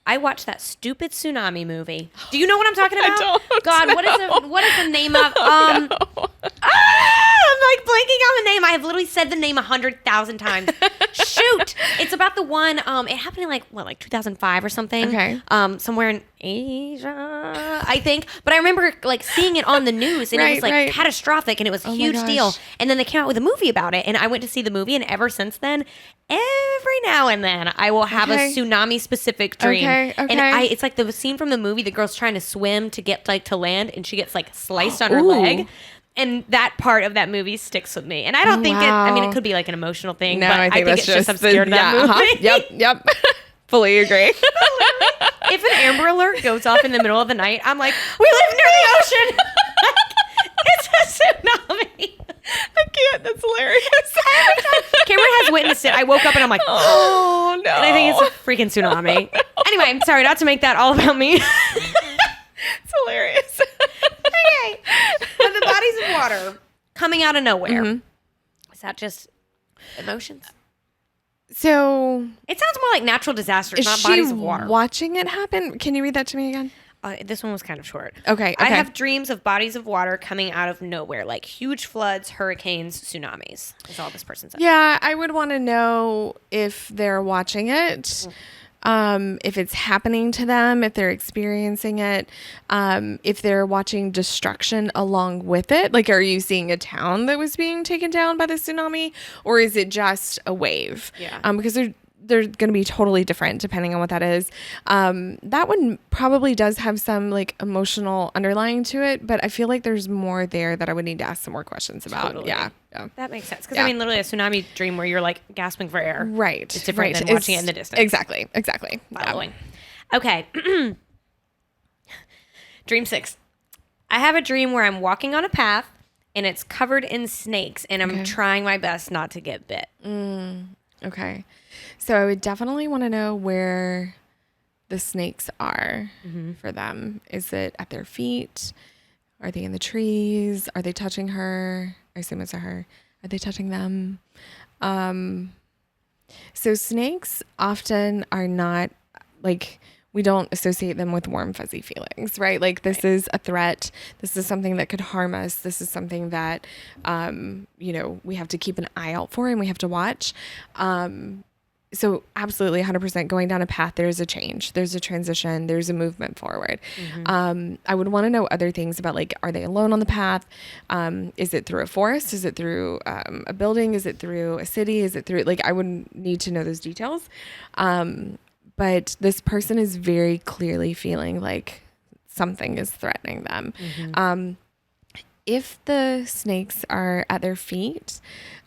I watched that stupid tsunami movie. Do you know what I'm talking about? I don't God, know. what is the name of? No. I'm like blanking on the name. I have literally said the name 100,000 times. Shoot, it's about the one. It happened in like 2005 or something. Okay. Somewhere in Asia, I think. But I remember like seeing it on the news, and it was like catastrophic, and it was a huge deal. And then they came out with a movie about it, and I went to see the movie, and ever since then, every now and then, I will have a tsunami specific dream. And it's like the scene from the movie. The girl's trying to swim to get like to land, and she gets like sliced on her leg. And that part of that movie sticks with me. And I don't think it could be like an emotional thing, but I think it's just I'm scared of that movie. Yep. Fully agree. If an Amber Alert goes off in the middle of the night, I'm like, we live near the ocean. It's a tsunami. I can't. That's hilarious. Cameron has witnessed it. I woke up and I'm like, oh no. And I think it's a freaking tsunami. Anyway, I'm sorry not to make that all about me. It's hilarious. Okay. But the bodies of water coming out of nowhere. Is that just emotions? So It sounds more like natural disasters, is not she bodies of water. watching it happen? Can you read that to me again? This one was kind of short. Okay. I have dreams of bodies of water coming out of nowhere, like huge floods, hurricanes, tsunamis, is all this person said. Yeah, I would want to know if they're watching it, if it's happening to them, if they're experiencing it, if they're watching destruction along with it. Like, are you seeing a town that was being taken down by the tsunami, or is it just a wave? Yeah. Because they're going to be totally different depending on what that is. That one probably does have some like emotional underlying to it, but I feel like there's more there that I would need to ask some more questions about. Totally. Yeah. That makes sense. Because I mean, literally a tsunami dream where you're like gasping for air. Right. It's different than watching it in the distance. Exactly. Following. Okay. Dream 6. I have a dream where I'm walking on a path and it's covered in snakes and I'm trying my best not to get bit. Okay. So I would definitely want to know where the snakes are for them. Is it at their feet? Are they in the trees? Are they touching her? I assume it's a her. Are they touching them? So snakes often are not like, we don't associate them with warm, fuzzy feelings, right? Like this is a threat. This is something that could harm us. This is something that, we have to keep an eye out for and we have to watch. So absolutely 100% going down a path, there's a change, there's a transition, there's a movement forward. I would want to know other things about like, are they alone on the path? Is it through a forest? Is it through a building? Is it through a city? Is it through, like, I would need to know those details. But this person is very clearly feeling like something is threatening them. If the snakes are at their feet,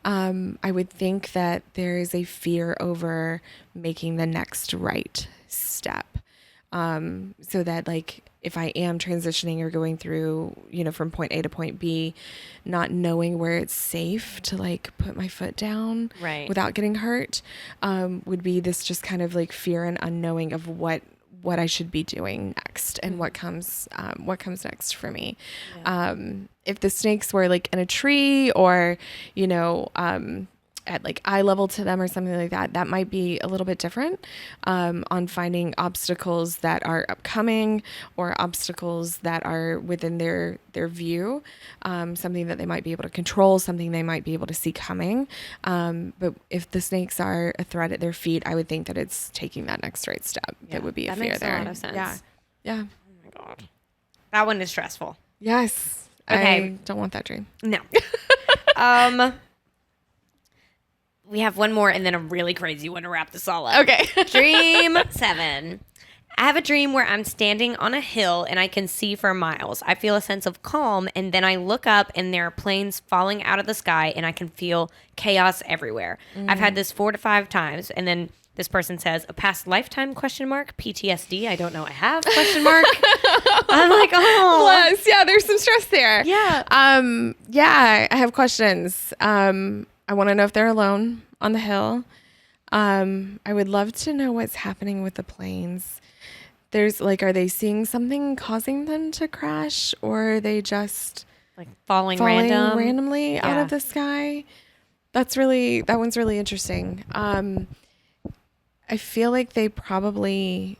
I would think that there is a fear over making the next right step. So that like, if I am transitioning or going through, from point A to point B, not knowing where it's safe to like put my foot down without getting hurt, would be this just kind of like fear and unknowing of what I should be doing next and what comes next for me. If the snakes were like in a tree or, at like eye level to them or something like that, that might be a little bit different on finding obstacles that are upcoming or obstacles that are within their view, something that they might be able to control, something they might be able to see coming. But if the snakes are a threat at their feet, I would think that it's taking that next right step. That would be a that fear makes there. a lot of sense. Yeah. Yeah. Oh my God. That one is stressful. Yes. Okay. I don't want that dream. No. We have one more and then a really crazy one to wrap this all up. Okay. Dream 7. I have a dream where I'm standing on a hill and I can see for miles. I feel a sense of calm, and then I look up and there are planes falling out of the sky and I can feel chaos everywhere. I've had this 4 to 5 times, and then this person says, a past lifetime, PTSD. I don't know I have, I'm like, oh. Plus, yeah, there's some stress there. Yeah. Yeah, I have questions. I want to know if they're alone on the hill. I would love to know what's happening with the planes. There's like, are they seeing something causing them to crash, or are they just Like falling randomly out Yeah. of the sky? That one's really interesting. I feel like they probably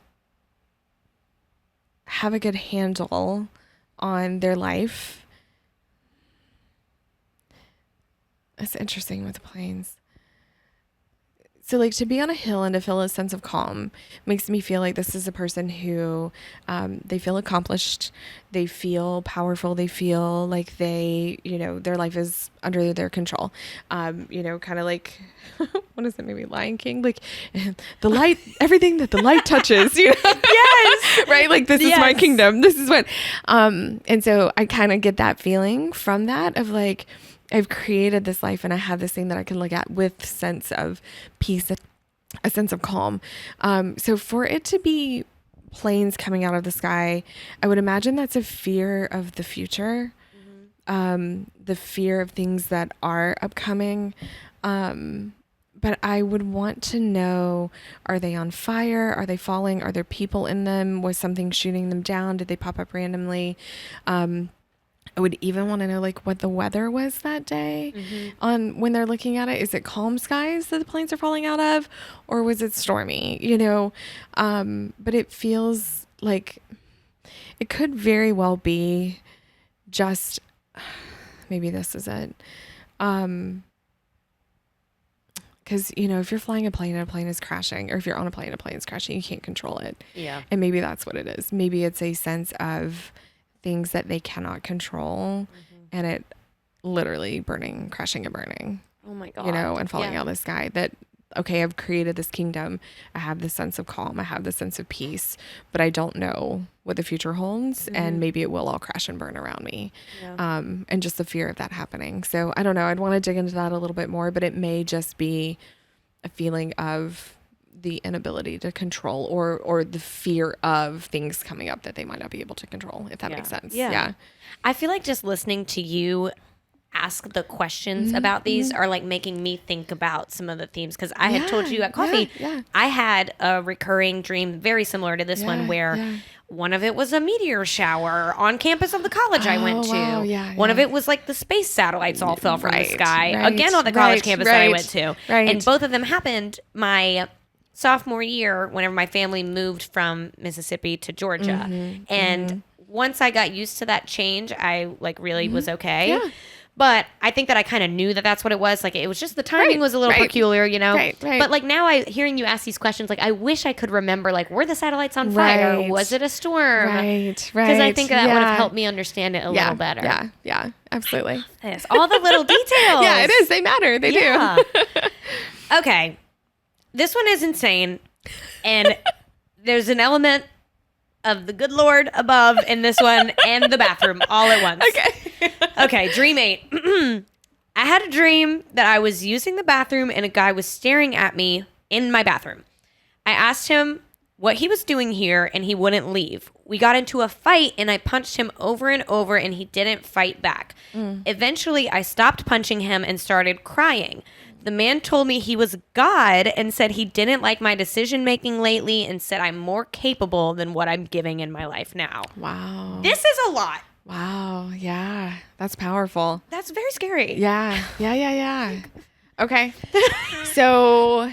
have a good handle on their life. That's interesting with the planes. So like to be on a hill and to feel a sense of calm makes me feel like this is a person who they feel accomplished, they feel powerful, they feel like they, their life is under their control. Kind of like, what is it, maybe Lion King? Like the light, everything that the light touches, Yes. Right? Like this is my kingdom. This is what, and so I kind of get that feeling from that of like, I've created this life and I have this thing that I can look at with sense of peace, a sense of calm. So for it to be planes coming out of the sky, I would imagine that's a fear of the future, the fear of things that are upcoming. But I would want to know, are they on fire? Are they falling? Are there people in them? Was something shooting them down? Did they pop up randomly? I would even want to know like what the weather was that day on when they're looking at it. Is it calm skies that the planes are falling out of, or was it stormy? But it feels like it could very well be just, maybe this is it. Because, if you're flying a plane and a plane is crashing, or if you're on a plane and a plane is crashing, you can't control it. Yeah. And maybe that's what it is. Maybe it's a sense of things that they cannot control, and it literally crashing and burning. Oh my God. And falling out of the sky. That, okay, I've created this kingdom. I have this sense of calm. I have this sense of peace, but I don't know what the future holds, and maybe it will all crash and burn around me. Yeah. And just the fear of that happening. So I don't know. I'd want to dig into that a little bit more, but it may just be a feeling of the inability to control or the fear of things coming up that they might not be able to control, if that makes sense. Yeah. I feel like just listening to you ask the questions about these are like making me think about some of the themes, because I had told you at coffee, I had a recurring dream very similar to this one where one of it was a meteor shower on campus of the college I went to. Wow, one of it was like the space satellites all fell from the sky again on the college campus that I went to. And both of them happened my sophomore year whenever my family moved from Mississippi to Georgia. And once I got used to that change, I like really was okay. Yeah. But I think that I kind of knew that that's what it was. Like, it was just the timing was a little peculiar, Right. But like now hearing you ask these questions, like I wish I could remember, like, were the satellites on fire? Right. Was it a storm? Right. Because I think that would have helped me understand it a little better. Yeah, absolutely. Yes, all the little details. Yeah, it is. They matter. They do. Okay. This one is insane. And there's an element of the good Lord above in this one and the bathroom all at once. Okay, dream 8. I had a dream that I was using the bathroom and a guy was staring at me in my bathroom. I asked him what he was doing here and he wouldn't leave. We got into a fight and I punched him over and over and he didn't fight back. Eventually, I stopped punching him and started crying. The man told me he was God and said he didn't like my decision making lately and said I'm more capable than what I'm giving in my life now. Wow. This is a lot. Wow. Yeah. That's powerful. That's very scary. Yeah. Okay. So,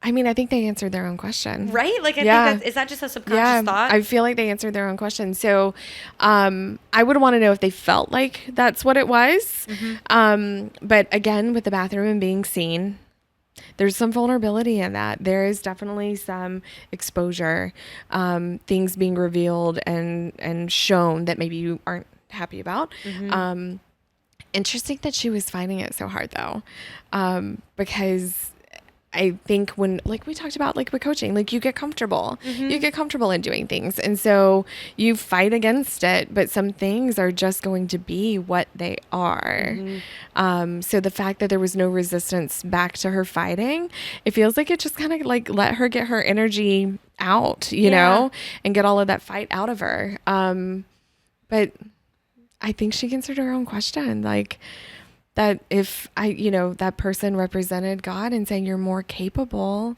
I mean, I think they answered their own question. Right? Like, I Yeah. think is that just a subconscious thought? I feel like they answered their own question. So, I would want to know if they felt like that's what it was. But again, with the bathroom and being seen, there's some vulnerability in that. There is definitely some exposure, things being revealed and shown that maybe you aren't happy about. Interesting that she was finding it so hard though, because I think when, like we talked about, like with coaching, like you get comfortable, you get comfortable in doing things. And so you fight against it, but some things are just going to be what they are. So the fact that there was no resistance back to her fighting, it feels like it just kind of like let her get her energy out, you know, and get all of that fight out of her. But I think she answered her own question. Like, that if that person represented God and saying you're more capable,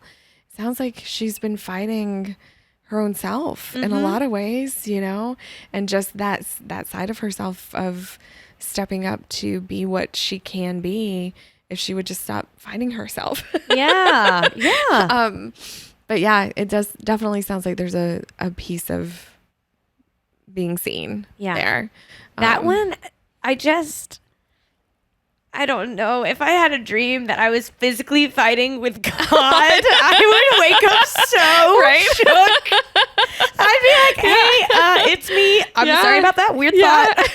sounds like she's been fighting her own self in a lot of ways, and just that side of herself of stepping up to be what she can be if she would just stop fighting herself. Yeah. But yeah, it does definitely sounds like there's a piece of being seen there. That one, I don't know. If I had a dream that I was physically fighting with God, I would wake up so shook. I'd be like, hey, it's me. I'm sorry about that weird thought.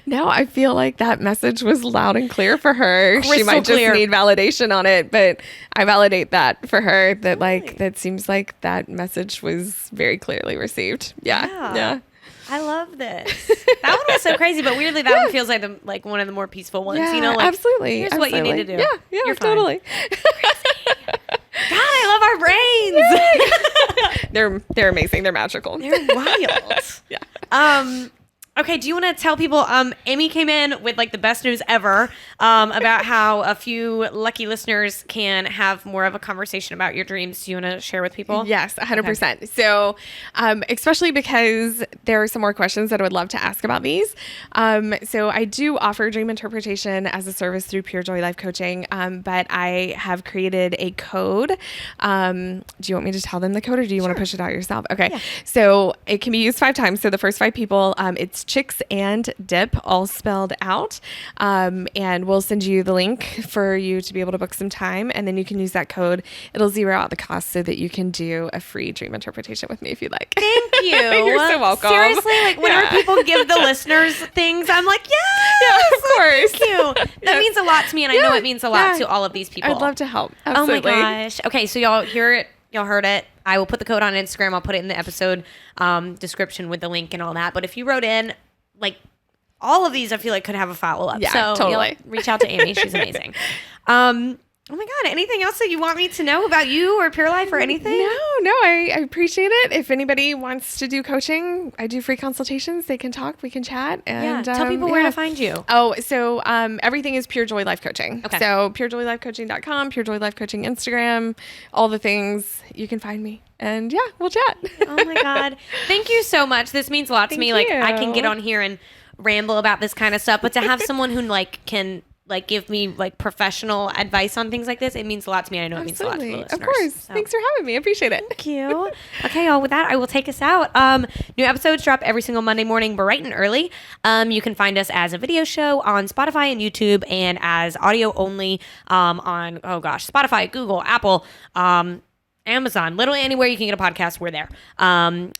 No, I feel like that message was loud and clear for her. Crystal she might clear. just need validation on it, but I validate that for her, that like, that seems like that message was very clearly received. Yeah. I love this. That one was so crazy, but weirdly, that one feels like one of the more peaceful ones. Yeah, like, absolutely. Here's what you need to do. Yeah, You're fine. totally. God, I love our brains. They're amazing. They're magical. They're wild. Okay, do you want to tell people, Amy came in with like the best news ever about how a few lucky listeners can have more of a conversation about your dreams. Do you want to share with people? Yes, 100%. Okay. So, especially because there are some more questions that I would love to ask about these. So I do offer dream interpretation as a service through Pure Joy Life Coaching, but I have created a code. Do you want me to tell them the code, or do you want to push it out yourself? Okay. Yeah. So it can be used 5 times. So the first 5 people, it's Chicks and Dip, all spelled out. And we'll send you the link for you to be able to book some time. And then you can use that code. It'll zero out the cost so that you can do a free dream interpretation with me if you'd like. Thank you. You're so welcome. Seriously, like whenever people give the listeners things, I'm like, yes, of course. Thank you. That means a lot to me, and I know it means a lot to all of these people. I'd love to help. Absolutely. Oh my gosh. Okay, so y'all hear it. Y'all heard it. I will put the code on Instagram. I'll put it in the episode description with the link and all that. But if you wrote in, like, all of these, I feel like could have a follow-up. Yeah, so totally. Reach out to Amy. She's amazing. Oh my God. Anything else that you want me to know about you or Pure Life or anything? No, I appreciate it. If anybody wants to do coaching, I do free consultations. They can talk, we can chat. And tell people where to find you. Oh, so everything is Pure Joy Life Coaching. Okay. So purejoylifecoaching.com, Pure Joy Life Coaching Instagram, all the things. You can find me. And yeah, we'll chat. Oh my God. Thank you so much. This means a lot to me. Thank Like, I you. can get on here and ramble about this kind of stuff, but to have someone who can give me like professional advice on things like this, it means a lot to me. I know it means a lot to the listeners. Of course. So. Thanks for having me. I appreciate it. Thank you. Okay, y'all, with that, I will take us out. New episodes drop every single Monday morning, bright and early. You can find us as a video show on Spotify and YouTube, and as audio only on, Spotify, Google, Apple, Amazon, literally anywhere you can get a podcast, we're there.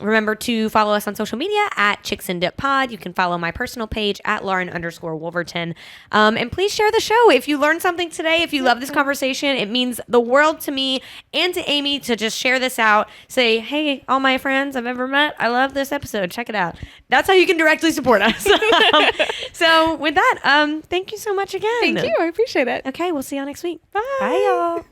Remember to follow us on social media at Chicks and Dip Pod. You can follow my personal page at Lauren_Wolverton. And please share the show. If you learned something today, if you love this conversation, it means the world to me and to Amy to just share this out. Say, hey, all my friends I've ever met, I love this episode. Check it out. That's how you can directly support us. So with that, thank you so much again. Thank you. I appreciate it. Okay, we'll see y'all next week. Bye y'all.